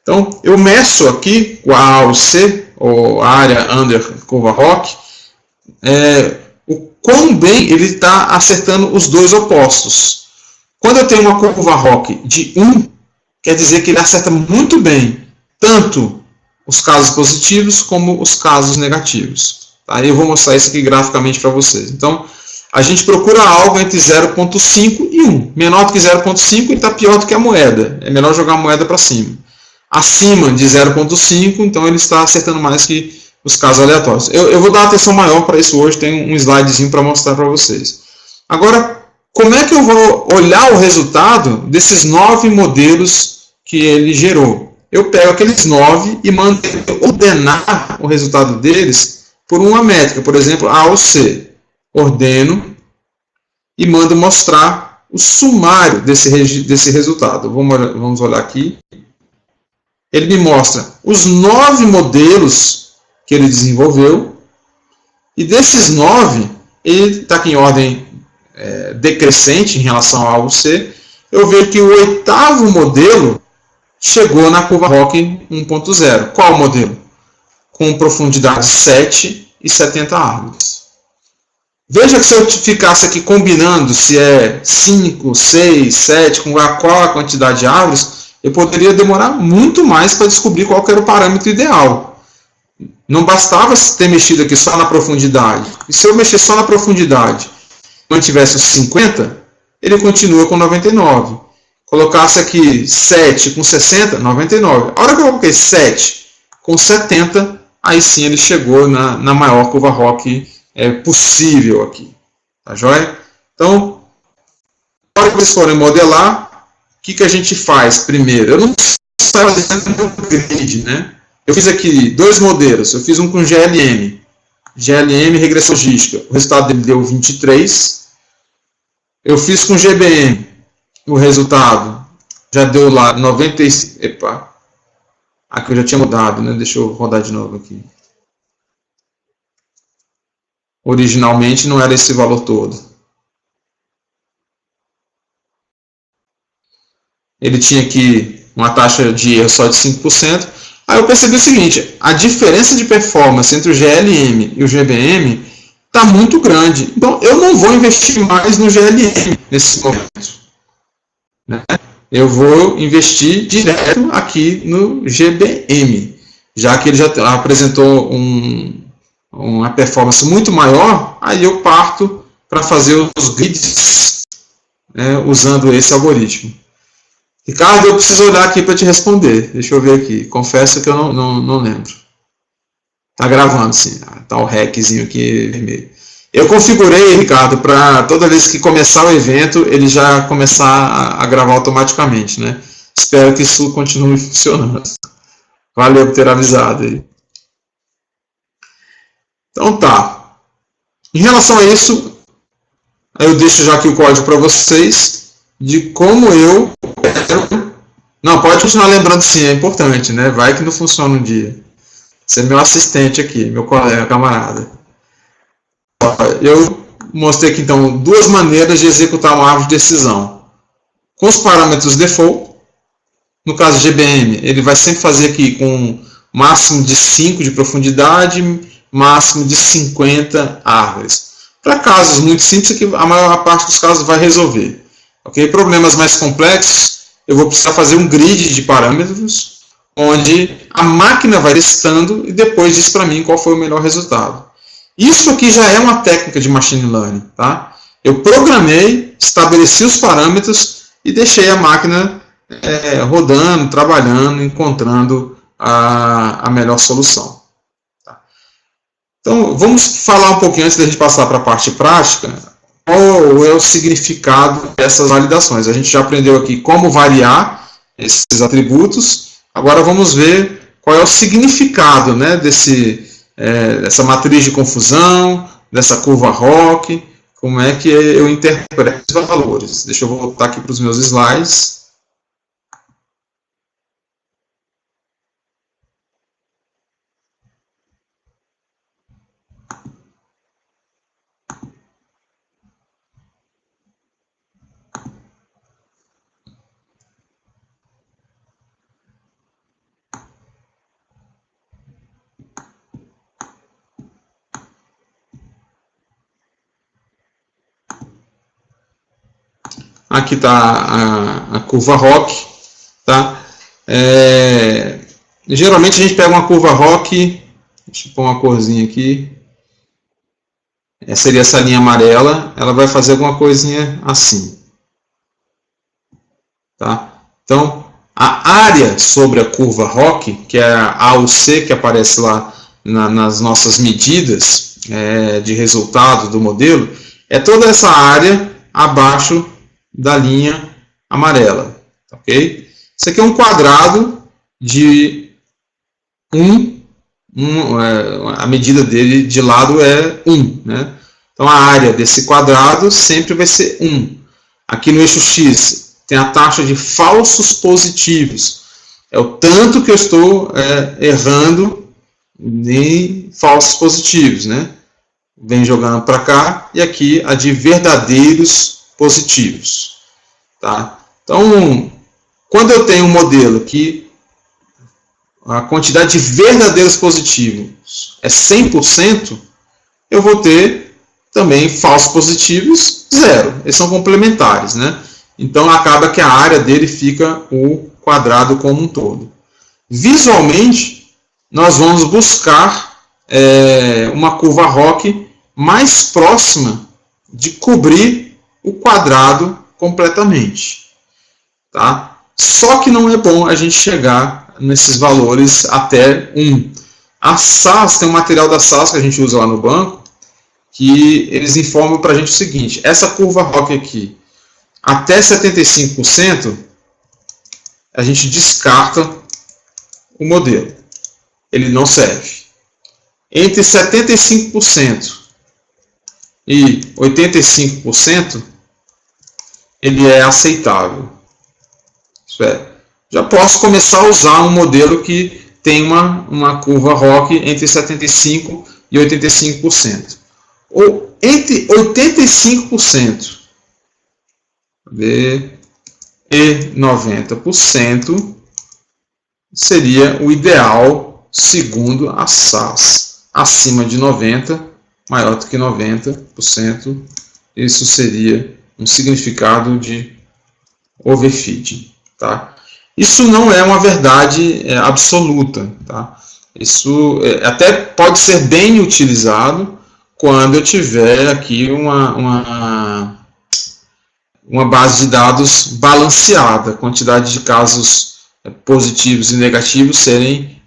Então, eu meço aqui o A ou C, ou área under curva ROC, o quão bem ele está acertando os dois opostos. Quando eu tenho uma curva ROC de 1, quer dizer que ele acerta muito bem, tanto os casos positivos como os casos negativos. Tá? Eu vou mostrar isso aqui graficamente para vocês. Então, a gente procura algo entre 0,5 e 1. Menor do que 0,5 ele está pior do que a moeda. É melhor jogar a moeda para cima. Acima de 0,5, então ele está acertando mais que os casos aleatórios. Eu vou dar atenção maior para isso hoje, tem um slidezinho para mostrar para vocês. Agora, como é que eu vou olhar o resultado desses 9 modelos que ele gerou? Eu pego aqueles 9 e mando ordenar o resultado deles por uma métrica, por exemplo, A ou C. Ordeno e mando mostrar o sumário desse resultado. Vamos olhar aqui. Ele me mostra os 9 modelos que ele desenvolveu, e desses 9, ele está aqui em ordem decrescente em relação ao A ou C. Eu vejo que o 8º modelo chegou na curva ROC 1.0. Qual modelo? Com profundidade 7 e 70 árvores. Veja que se eu ficasse aqui combinando se é 5, 6, 7, com qual a quantidade de árvores, eu poderia demorar muito mais para descobrir qual que era o parâmetro ideal. Não bastava ter mexido aqui só na profundidade. E se eu mexer só na profundidade e mantivesse os 50, ele continua com 99. Colocasse aqui 7 com 60, 99. A hora que eu coloquei 7 com 70, aí sim ele chegou na maior curva ROC possível aqui. Tá joia? Então, na hora que vocês forem modelar, o que a gente faz primeiro? Eu não saio fazendo um grid, né? Eu fiz aqui 2 modelos. Eu fiz um com GLM. GLM regressão logística. O resultado dele deu 23. Eu fiz com GBM. O resultado já deu lá 96. Epa. Aqui eu já tinha mudado, né? Deixa eu rodar de novo aqui. Originalmente não era esse valor todo. Ele tinha aqui uma taxa de erro só de 5%. Aí eu percebi o seguinte, a diferença de performance entre o GLM e o GBM está muito grande. Então eu não vou investir mais no GLM nesse momento, né? Eu vou investir direto aqui no GBM, já que ele já apresentou uma performance muito maior, aí eu parto para fazer os grids, né, usando esse algoritmo. Ricardo, eu preciso olhar aqui para te responder. Deixa eu ver aqui. Confesso que eu não lembro. Está gravando, sim. Está o RECzinho aqui vermelho. Eu configurei, Ricardo, para toda vez que começar o evento, ele já começar a gravar automaticamente, né? Espero que isso continue funcionando. Valeu por ter avisado aí. Então tá. Em relação a isso, eu deixo já aqui o código para vocês de como eu quero... Não, pode continuar lembrando sim, é importante, né? Vai que não funciona um dia. Você é meu assistente aqui, meu colega, camarada. Eu mostrei aqui então duas maneiras de executar uma árvore de decisão. Com os parâmetros default, no caso GBM, ele vai sempre fazer aqui com máximo de 5 de profundidade, máximo de 50 árvores. Para casos muito simples, aqui a maior parte dos casos vai resolver. Okay? Problemas mais complexos, eu vou precisar fazer um grid de parâmetros, onde a máquina vai testando e depois diz para mim qual foi o melhor resultado. Isso aqui já é uma técnica de machine learning. Tá? Eu programei, estabeleci os parâmetros e deixei a máquina rodando, trabalhando, encontrando a melhor solução. Tá? Então, vamos falar um pouquinho, antes da gente passar para a parte prática, qual é o significado dessas validações. A gente já aprendeu aqui como variar esses atributos, agora vamos ver qual é o significado, né, dessa matriz de confusão, dessa curva ROC, como é que eu interpreto os valores. Deixa eu voltar aqui para os meus slides. Aqui está a curva ROC. Tá? Geralmente a gente pega uma curva ROC, deixa eu pôr uma corzinha aqui, seria essa linha amarela, ela vai fazer alguma coisinha assim. Tá? Então, a área sobre a curva ROC, que é a AUC, que aparece lá nas nossas medidas de resultado do modelo, é toda essa área abaixo da linha amarela. Okay? Isso aqui é um quadrado de a medida dele de lado é 1. Né? Então a área desse quadrado sempre vai ser 1. Aqui no eixo X tem a taxa de falsos positivos. É o tanto que eu estou errando em falsos positivos. Né? Vem jogando para cá. E aqui a de verdadeiros positivos. Tá? Então, quando eu tenho um modelo que a quantidade de verdadeiros positivos é 100%, eu vou ter também falsos positivos 0. Eles são complementares. Né? Então, acaba que a área dele fica o quadrado como um todo. Visualmente, nós vamos buscar uma curva ROC mais próxima de cobrir o quadrado completamente. Tá? Só que não é bom a gente chegar nesses valores até 1. A SAS, tem um material da SAS que a gente usa lá no banco, que eles informam para a gente o seguinte: essa curva ROC aqui, até 75%, a gente descarta o modelo. Ele não serve. Entre 75% e 85%, ele é aceitável. Isso é, já posso começar a usar um modelo que tem uma curva ROC entre 75% e 85%. Ou entre 85% e 90% seria o ideal segundo a SAS. Acima de 90%, maior do que 90%, isso seria um significado de overfitting. Tá? Isso não é uma verdade absoluta. Tá? Isso até pode ser bem utilizado quando eu tiver aqui uma base de dados balanceada, a quantidade de casos positivos e negativos serem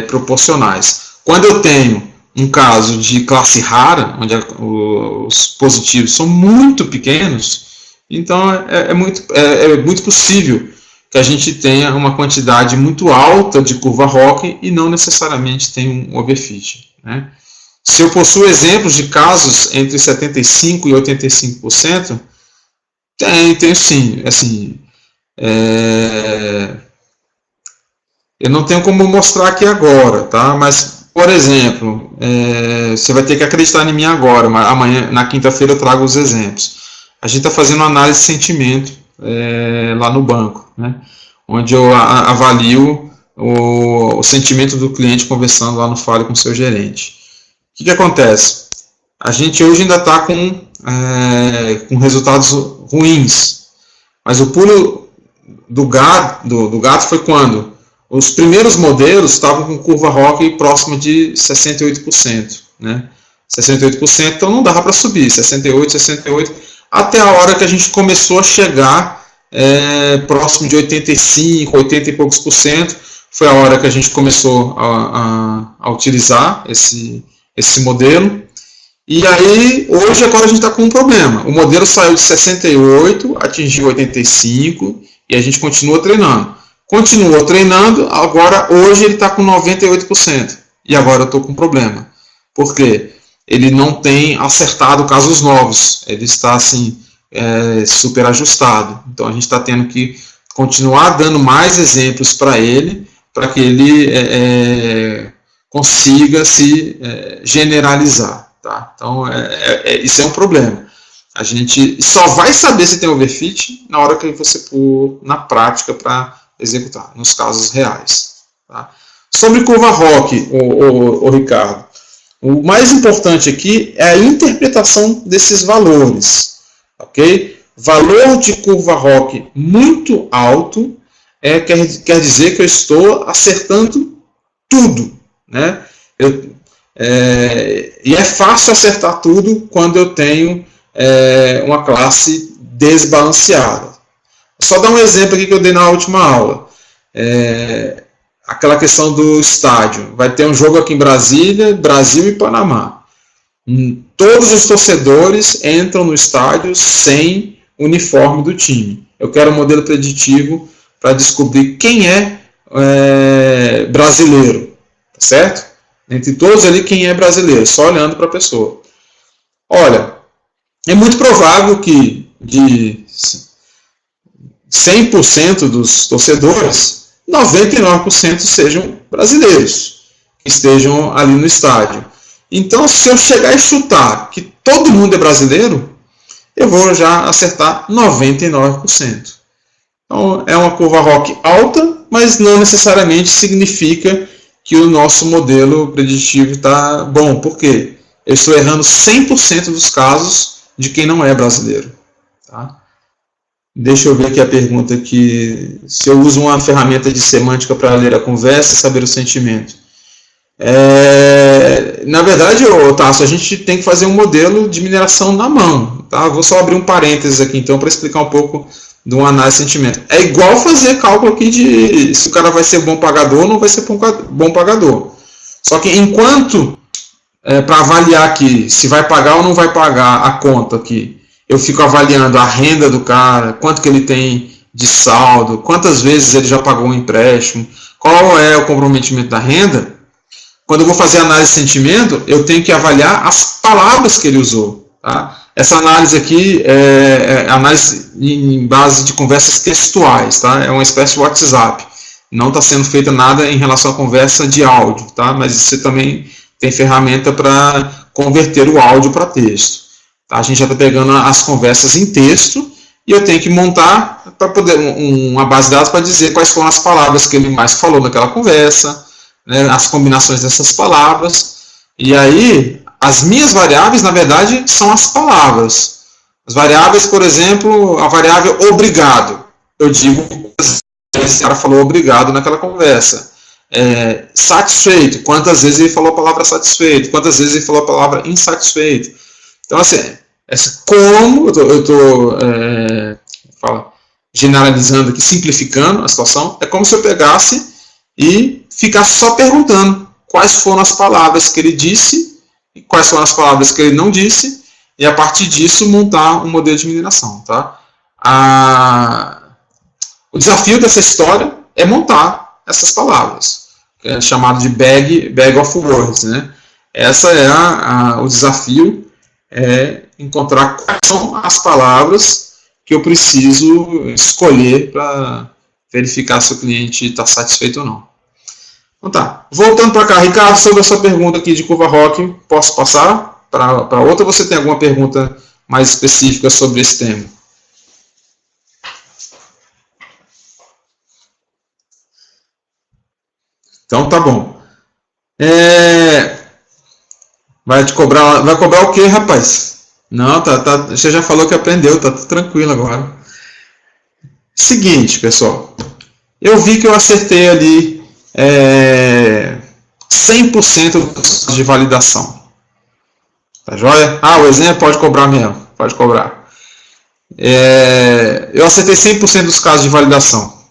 proporcionais. Quando eu tenho um caso de classe rara, onde os positivos são muito pequenos, então é muito possível que a gente tenha uma quantidade muito alta de curva Hawking e não necessariamente tenha um overfit, né? Se eu possuo exemplos de casos entre 75% e 85%, tenho sim. Assim, eu não tenho como mostrar aqui agora, tá? Mas, por exemplo, você vai ter que acreditar em mim agora, mas amanhã, na quinta-feira, eu trago os exemplos. A gente está fazendo uma análise de sentimento lá no banco, né? Onde eu avalio o sentimento do cliente conversando lá no Fale com seu gerente. O que acontece? A gente hoje ainda está com resultados ruins, mas o pulo do gato foi quando os primeiros modelos estavam com curva Hawking próxima de 68%, né? 68%, então não dava para subir, 68%, até a hora que a gente começou a chegar próximo de 85%, 80 e poucos por cento, foi a hora que a gente começou a utilizar esse modelo. E aí, hoje, agora a gente está com um problema. O modelo saiu de 68, atingiu 85 e a gente continua treinando. Continuou treinando, agora hoje ele está com 98%. E agora eu estou com um problema. Por quê? Ele não tem acertado casos novos. Ele está assim, super ajustado. Então a gente está tendo que continuar dando mais exemplos para ele, para que ele consiga se generalizar. Tá? Então isso é um problema. A gente só vai saber se tem overfit na hora que você pôr na prática para executar, nos casos reais. Tá? Sobre curva Hawking, o Ricardo, o mais importante aqui é a interpretação desses valores. Okay? Valor de curva Hawking muito alto quer dizer que eu estou acertando tudo. Né? E é fácil acertar tudo quando eu tenho uma classe desbalanceada. Só dar um exemplo aqui que eu dei na última aula. Aquela questão do estádio. Vai ter um jogo aqui em Brasília, Brasil e Panamá. Todos os torcedores entram no estádio sem uniforme do time. Eu quero um modelo preditivo para descobrir quem é brasileiro. Tá certo? Entre todos ali, quem é brasileiro, só olhando para a pessoa. Olha, é muito provável que de 100% dos torcedores, 99% sejam brasileiros, que estejam ali no estádio. Então, se eu chegar e chutar que todo mundo é brasileiro, eu vou já acertar 99%. Então, é uma curva Hawking alta, mas não necessariamente significa que o nosso modelo preditivo está bom. Por quê? Eu estou errando 100% dos casos de quem não é brasileiro. Tá? Deixa eu ver aqui a pergunta aqui. Se eu uso uma ferramenta de semântica para ler a conversa e saber o sentimento. Na verdade, Tasso, a gente tem que fazer um modelo de mineração na mão. Tá? Vou só abrir um parênteses aqui então para explicar um pouco de uma análise de sentimento. É igual fazer cálculo aqui de se o cara vai ser bom pagador ou não vai ser bom pagador. Só que enquanto, para avaliar aqui se vai pagar ou não vai pagar a conta aqui, eu fico avaliando a renda do cara, quanto que ele tem de saldo, quantas vezes ele já pagou um empréstimo, qual é o comprometimento da renda. Quando eu vou fazer análise de sentimento, eu tenho que avaliar as palavras que ele usou. Tá? Essa análise aqui é análise em base de conversas textuais, tá? É uma espécie de WhatsApp. Não está sendo feita nada em relação à conversa de áudio, tá? Mas você também tem ferramenta para converter o áudio para texto. Tá? A gente já está pegando as conversas em texto e eu tenho que montar para poder uma base de dados para dizer quais foram as palavras que ele mais falou naquela conversa, né? As combinações dessas palavras. E aí, as minhas variáveis, na verdade, são as palavras. As variáveis, por exemplo, a variável obrigado. Eu digo, esse cara falou obrigado naquela conversa. Satisfeito, quantas vezes ele falou a palavra satisfeito, quantas vezes ele falou a palavra insatisfeito. Então, assim, como eu estou generalizando aqui, simplificando a situação, é como se eu pegasse e ficasse só perguntando quais foram as palavras que ele disse e quais foram as palavras que ele não disse, e a partir disso montar um modelo de mineração. Tá? O desafio dessa história é montar essas palavras, que é chamado de bag of words. Né? Essa é o desafio, é encontrar quais são as palavras que eu preciso escolher para verificar se o cliente está satisfeito ou não. Então tá, voltando para cá, Ricardo, sobre a sua pergunta aqui de curva Rock, posso passar para outra ou você tem alguma pergunta mais específica sobre esse tema? Então tá bom. Vai cobrar o quê, rapaz? Não, você já falou que aprendeu, tá tudo tranquilo agora. Seguinte, pessoal, eu vi que eu acertei ali 100% dos casos de validação. Tá joia? O exemplo pode cobrar mesmo, pode cobrar. Eu acertei 100% dos casos de validação.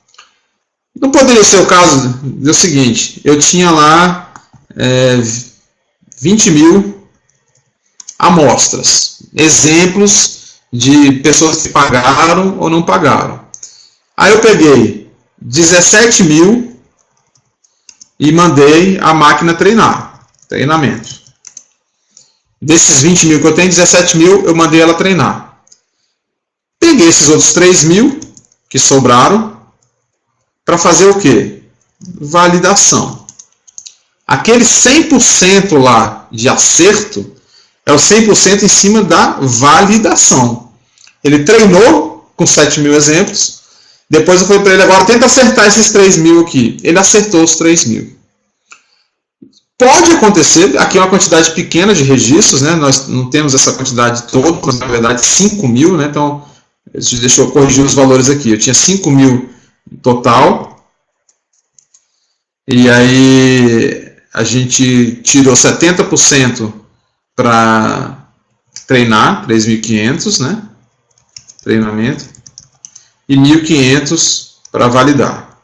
Não poderia ser o caso do seguinte, eu tinha lá 20 mil amostras, exemplos de pessoas que pagaram ou não pagaram. Aí eu peguei 17 mil e mandei a máquina treinamento. Desses 20 mil que eu tenho, 17 mil eu mandei ela treinar. Peguei esses outros 3 mil que sobraram para fazer o quê? Validação. Aquele 100% lá de acerto é o 100% em cima da validação. Ele treinou com 7 mil exemplos. Depois eu falei para ele, agora tenta acertar esses 3 mil aqui. Ele acertou os 3 mil. Pode acontecer, aqui é uma quantidade pequena de registros, né? Nós não temos essa quantidade toda, mas na verdade 5 mil, né? Então, deixa eu corrigir os valores aqui. Eu tinha 5 mil total. E aí a gente tirou 70% para treinar, 3.500, né? Treinamento. E 1.500 para validar.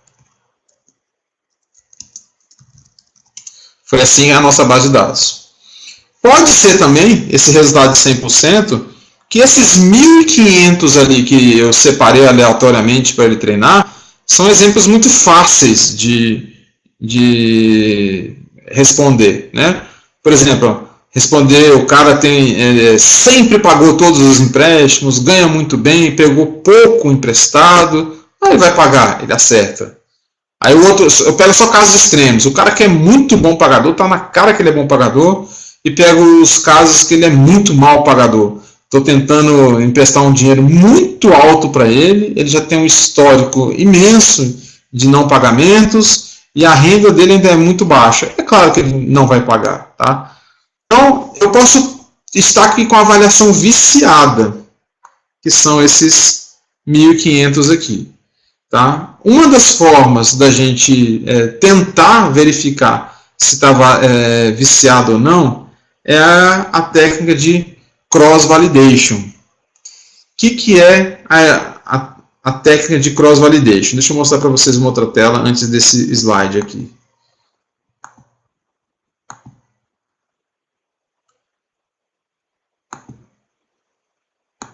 Foi assim a nossa base de dados. Pode ser também, esse resultado de 100%, que esses 1.500 ali que eu separei aleatoriamente para ele treinar, são exemplos muito fáceis de responder. Né? Por exemplo, responder, o cara sempre pagou todos os empréstimos, ganha muito bem, pegou pouco emprestado, aí ele vai pagar, ele acerta. Aí o outro, eu pego só casos extremos, o cara que é muito bom pagador, está na cara que ele é bom pagador, e pego os casos que ele é muito mal pagador. Estou tentando emprestar um dinheiro muito alto para ele, ele já tem um histórico imenso de não pagamentos, e a renda dele ainda é muito baixa. É claro que ele não vai pagar. Tá? Então, eu posso estar aqui com a avaliação viciada, que são esses 1.500 aqui. Tá? Uma das formas da gente tentar verificar se estava viciado ou não é a técnica de cross-validation. O que é a técnica de cross-validation? Deixa eu mostrar para vocês uma outra tela antes desse slide aqui.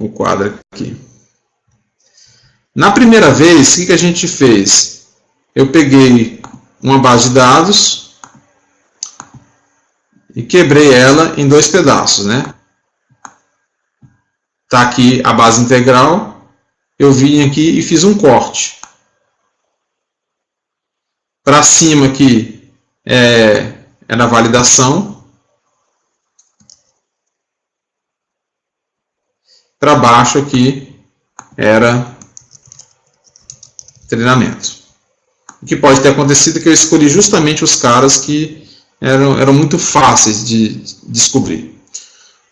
O quadro aqui. Na primeira vez, o que a gente fez? Eu peguei uma base de dados e quebrei ela em 2 pedaços, né? Tá aqui a base integral, eu vim aqui e fiz um corte. Para cima aqui era a validação. Para baixo aqui era treinamento. O que pode ter acontecido é que eu escolhi justamente os caras que eram muito fáceis de descobrir.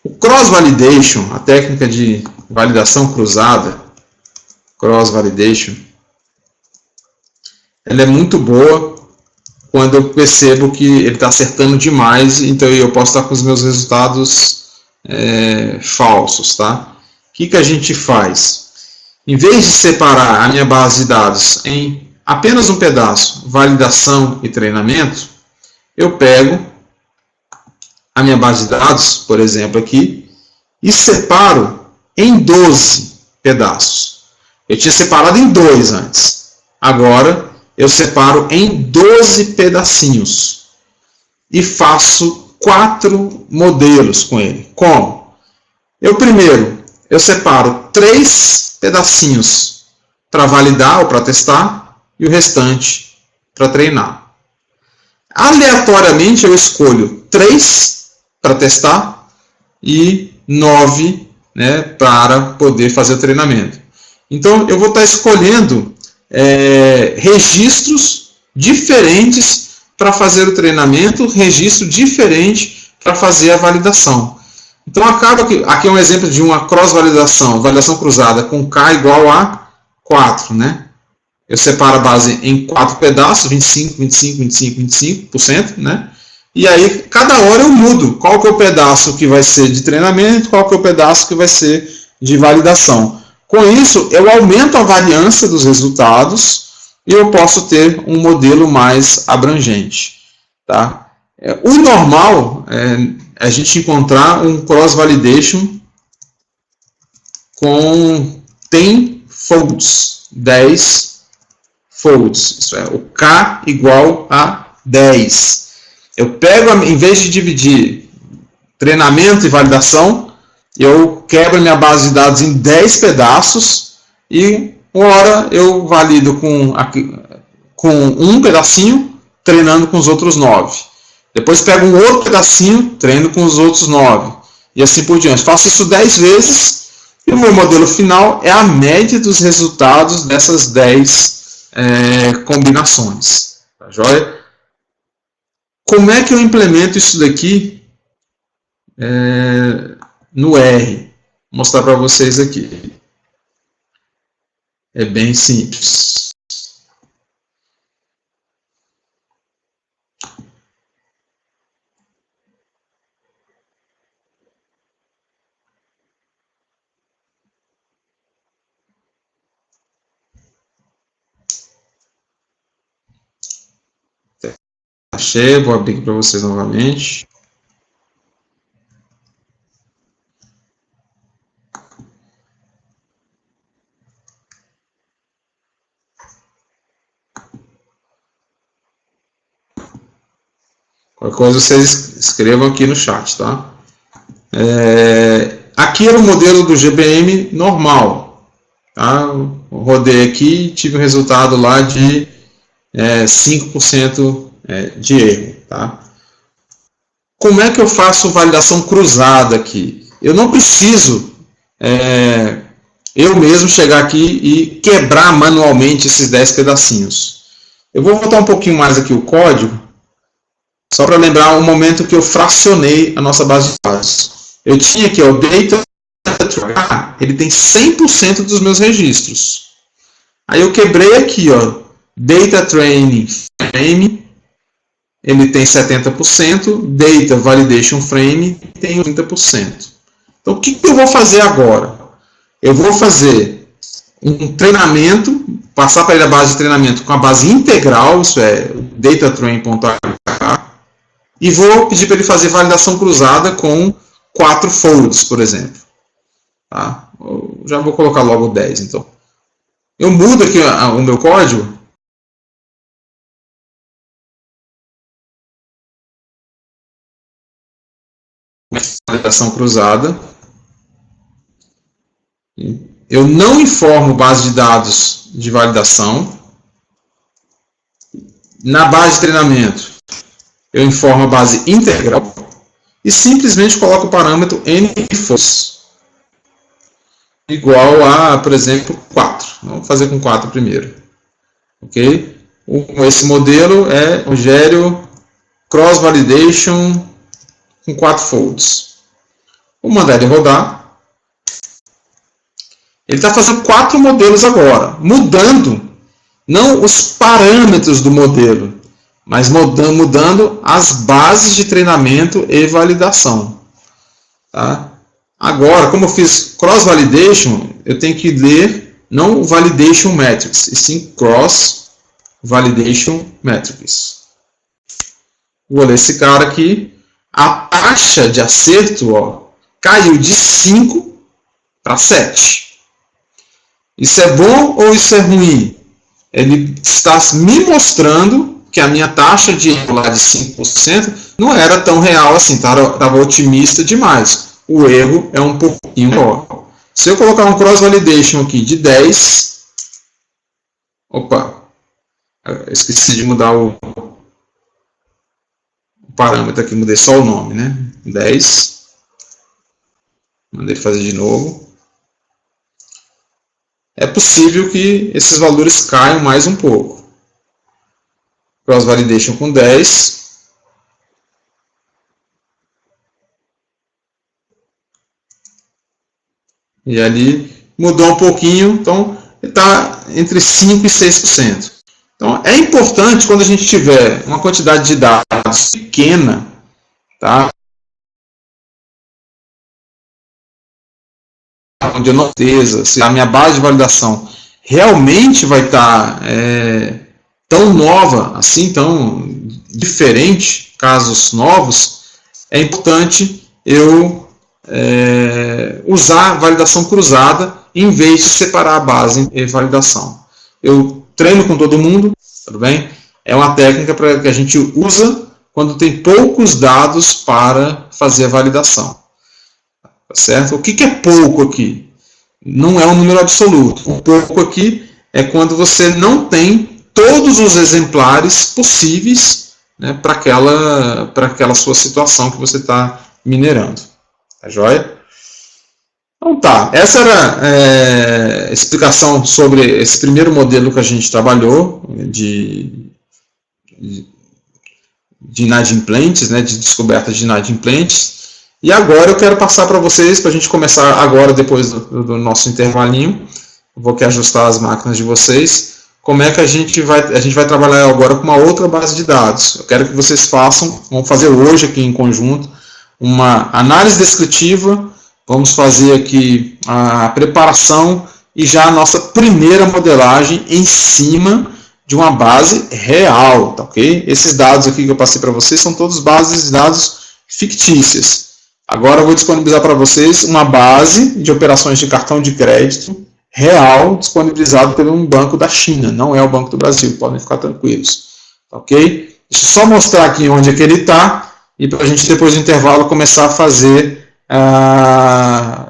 O cross-validation, a técnica de validação cruzada, cross-validation, ela é muito boa quando eu percebo que ele está acertando demais, então eu posso estar com os meus resultados falsos. Tá? O que a gente faz? Em vez de separar a minha base de dados em apenas um pedaço, validação e treinamento, eu pego a minha base de dados, por exemplo, aqui, e separo em 12 pedaços. Eu tinha separado em 2 antes. Agora, eu separo em 12 pedacinhos. E faço 4 modelos com ele. Como? Eu separo 3 pedacinhos para validar ou para testar, e o restante para treinar. Aleatoriamente, eu escolho 3 para testar e 9, né, para poder fazer o treinamento. Então, eu vou estar escolhendo registros diferentes para fazer o treinamento, registro diferente para fazer a validação. Então, acaba que aqui é um exemplo de uma cross-validação, validação cruzada com K igual a 4, né? Eu separo a base em 4 pedaços, 25, 25, 25, 25%, né? E aí, cada hora eu mudo qual que é o pedaço que vai ser de treinamento, qual que é o pedaço que vai ser de validação. Com isso, eu aumento a variância dos resultados e eu posso ter um modelo mais abrangente. Tá? O normal é a gente encontrar um cross-validation com 10 folds, 10 folds. Isso é, o K igual a 10. Eu pego, em vez de dividir treinamento e validação, eu quebro minha base de dados em 10 pedaços e uma hora eu valido com um pedacinho, treinando com os outros 9. Depois pego um outro pedacinho, treino com os outros 9. E assim por diante. Faço isso 10 vezes e o meu modelo final é a média dos resultados dessas 10 combinações. Tá joia? Como é que eu implemento isso daqui no R? Vou mostrar para vocês aqui. É bem simples. Achei, vou abrir aqui para vocês novamente. Qualquer coisa vocês escrevam aqui no chat, tá? Aqui era o modelo do GBM normal. Tá? Eu rodei aqui e tive um resultado lá de 5% de erro. Tá? Como é que eu faço validação cruzada aqui? Eu não preciso eu mesmo chegar aqui e quebrar manualmente esses 10 pedacinhos. Eu vou voltar um pouquinho mais aqui o código, só para lembrar o momento que eu fracionei a nossa base de dados. Eu tinha aqui o data, ele tem 100% dos meus registros. Aí eu quebrei aqui, ó, data training frame, ele tem 70%, data validation frame tem 30%. Então o que eu vou fazer agora? Eu vou fazer um treinamento, passar para ele a base de treinamento com a base integral, isso é datatrain.html, e vou pedir para ele fazer validação cruzada com 4 folds, por exemplo. Tá? Eu já vou colocar logo 10, então. Eu mudo aqui o meu código. Validação cruzada. Eu não informo base de dados de validação. Na base de treinamento, eu informo a base integral e simplesmente coloco o parâmetro nfolds igual a, por exemplo, 4. Vamos fazer com 4 primeiro. Ok? Esse modelo é o Gério Cross Validation com 4 folds. Vou mandar ele rodar. Ele está fazendo 4 modelos agora, mudando não os parâmetros do modelo, mas mudando as bases de treinamento e validação. Tá? Agora, como eu fiz cross-validation, eu tenho que ler não o validation metrics, e sim cross-validation metrics. vou ler esse cara aqui, a taxa de acerto, ó, caiu de 5 para 7. Isso é bom ou isso é ruim? Ele está me mostrando que a minha taxa de erro lá de 5% não era tão real assim, estava otimista demais. O erro é um pouquinho maior. Se eu colocar um cross-validation aqui de 10, opa, esqueci de mudar o parâmetro aqui, mudei só o nome, né? 10, mandei fazer de novo. É possível que esses valores caiam mais um pouco. Cross-validation com 10. E ali mudou um pouquinho, então está entre 5% e 6%. Então é importante quando a gente tiver uma quantidade de dados pequena, tá? Onde eu não tenho certeza se a minha base de validação realmente vai estar tão nova, assim, tão diferente, casos novos, é importante eu usar validação cruzada em vez de separar a base e validação. Eu treino com todo mundo, tudo bem? É uma técnica que a gente usa quando tem poucos dados para fazer a validação. Tá certo? O que é pouco aqui? Não é um número absoluto. O pouco aqui é quando você não tem todos os exemplares possíveis, né, para aquela sua situação que você está minerando. Tá joia? Então tá, essa era a explicação sobre esse primeiro modelo que a gente trabalhou de inadimplentes, né, de descoberta de inadimplentes. E agora eu quero passar para vocês, para a gente começar agora, depois do nosso intervalinho, vou aqui ajustar as máquinas de vocês, como é que a gente vai trabalhar agora com uma outra base de dados. Eu quero que vocês vamos fazer hoje aqui em conjunto, uma análise descritiva, vamos fazer aqui a preparação e já a nossa primeira modelagem em cima de uma base real, tá ok? Esses dados aqui que eu passei para vocês são todos bases de dados fictícias. Agora eu vou disponibilizar para vocês uma base de operações de cartão de crédito real, disponibilizado por um banco da China, não é o Banco do Brasil, podem ficar tranquilos, tá ok? Deixa eu só mostrar aqui onde é que ele está, e para a gente depois do intervalo começar a fazer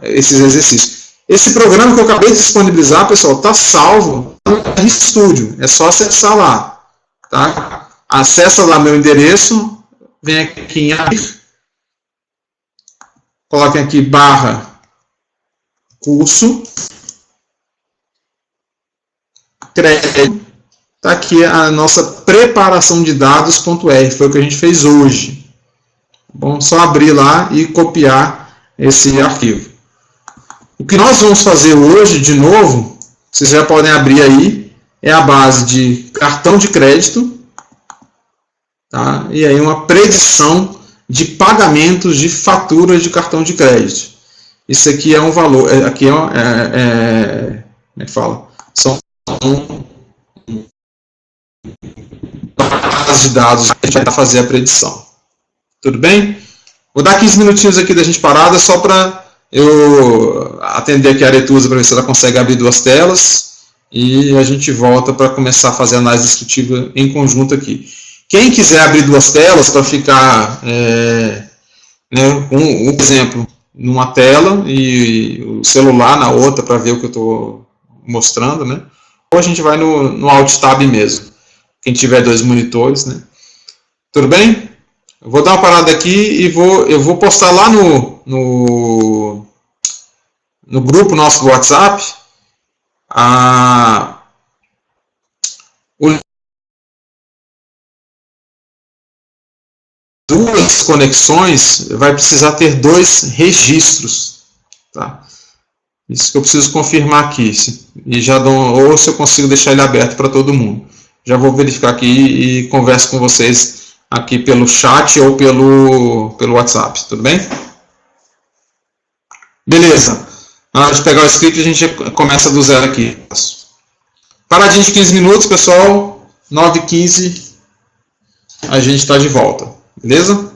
esses exercícios. Esse programa que eu acabei de disponibilizar, pessoal, está salvo no RStudio, é só acessar lá, tá? Acessa lá meu endereço, vem aqui em abrir, coloquem aqui /curso, crédito, está aqui a nossa preparação de dados.r, foi o que a gente fez hoje. Bom, só abrir lá e copiar esse arquivo. O que nós vamos fazer hoje, de novo, vocês já podem abrir aí, é a base de cartão de crédito, tá? E aí uma predição de pagamentos de faturas de cartão de crédito. Isso aqui é um valor, aqui como é que fala? São bases de dados que a gente vai fazer a predição. Tudo bem? Vou dar 15 minutinhos aqui da gente parada, só para eu atender aqui a Aretusa para ver se ela consegue abrir duas telas, e a gente volta para começar a fazer a análise descritiva em conjunto aqui. Quem quiser abrir duas telas para ficar, um exemplo, numa tela e o celular na outra para ver o que eu estou mostrando, né? Ou a gente vai no Alt Tab mesmo, quem tiver dois monitores, né? Tudo bem? Eu vou dar uma parada aqui e eu vou postar lá no grupo nosso do WhatsApp duas conexões, vai precisar ter dois registros, tá? Isso que eu preciso confirmar aqui, e já ou se eu consigo deixar ele aberto para todo mundo. Já vou verificar aqui e converso com vocês aqui pelo chat ou pelo WhatsApp, tudo bem? Beleza. Na hora de pegar o script, a gente começa do zero aqui. Paradinho de 15 minutos, pessoal. 9h15, a gente está de volta. Beleza?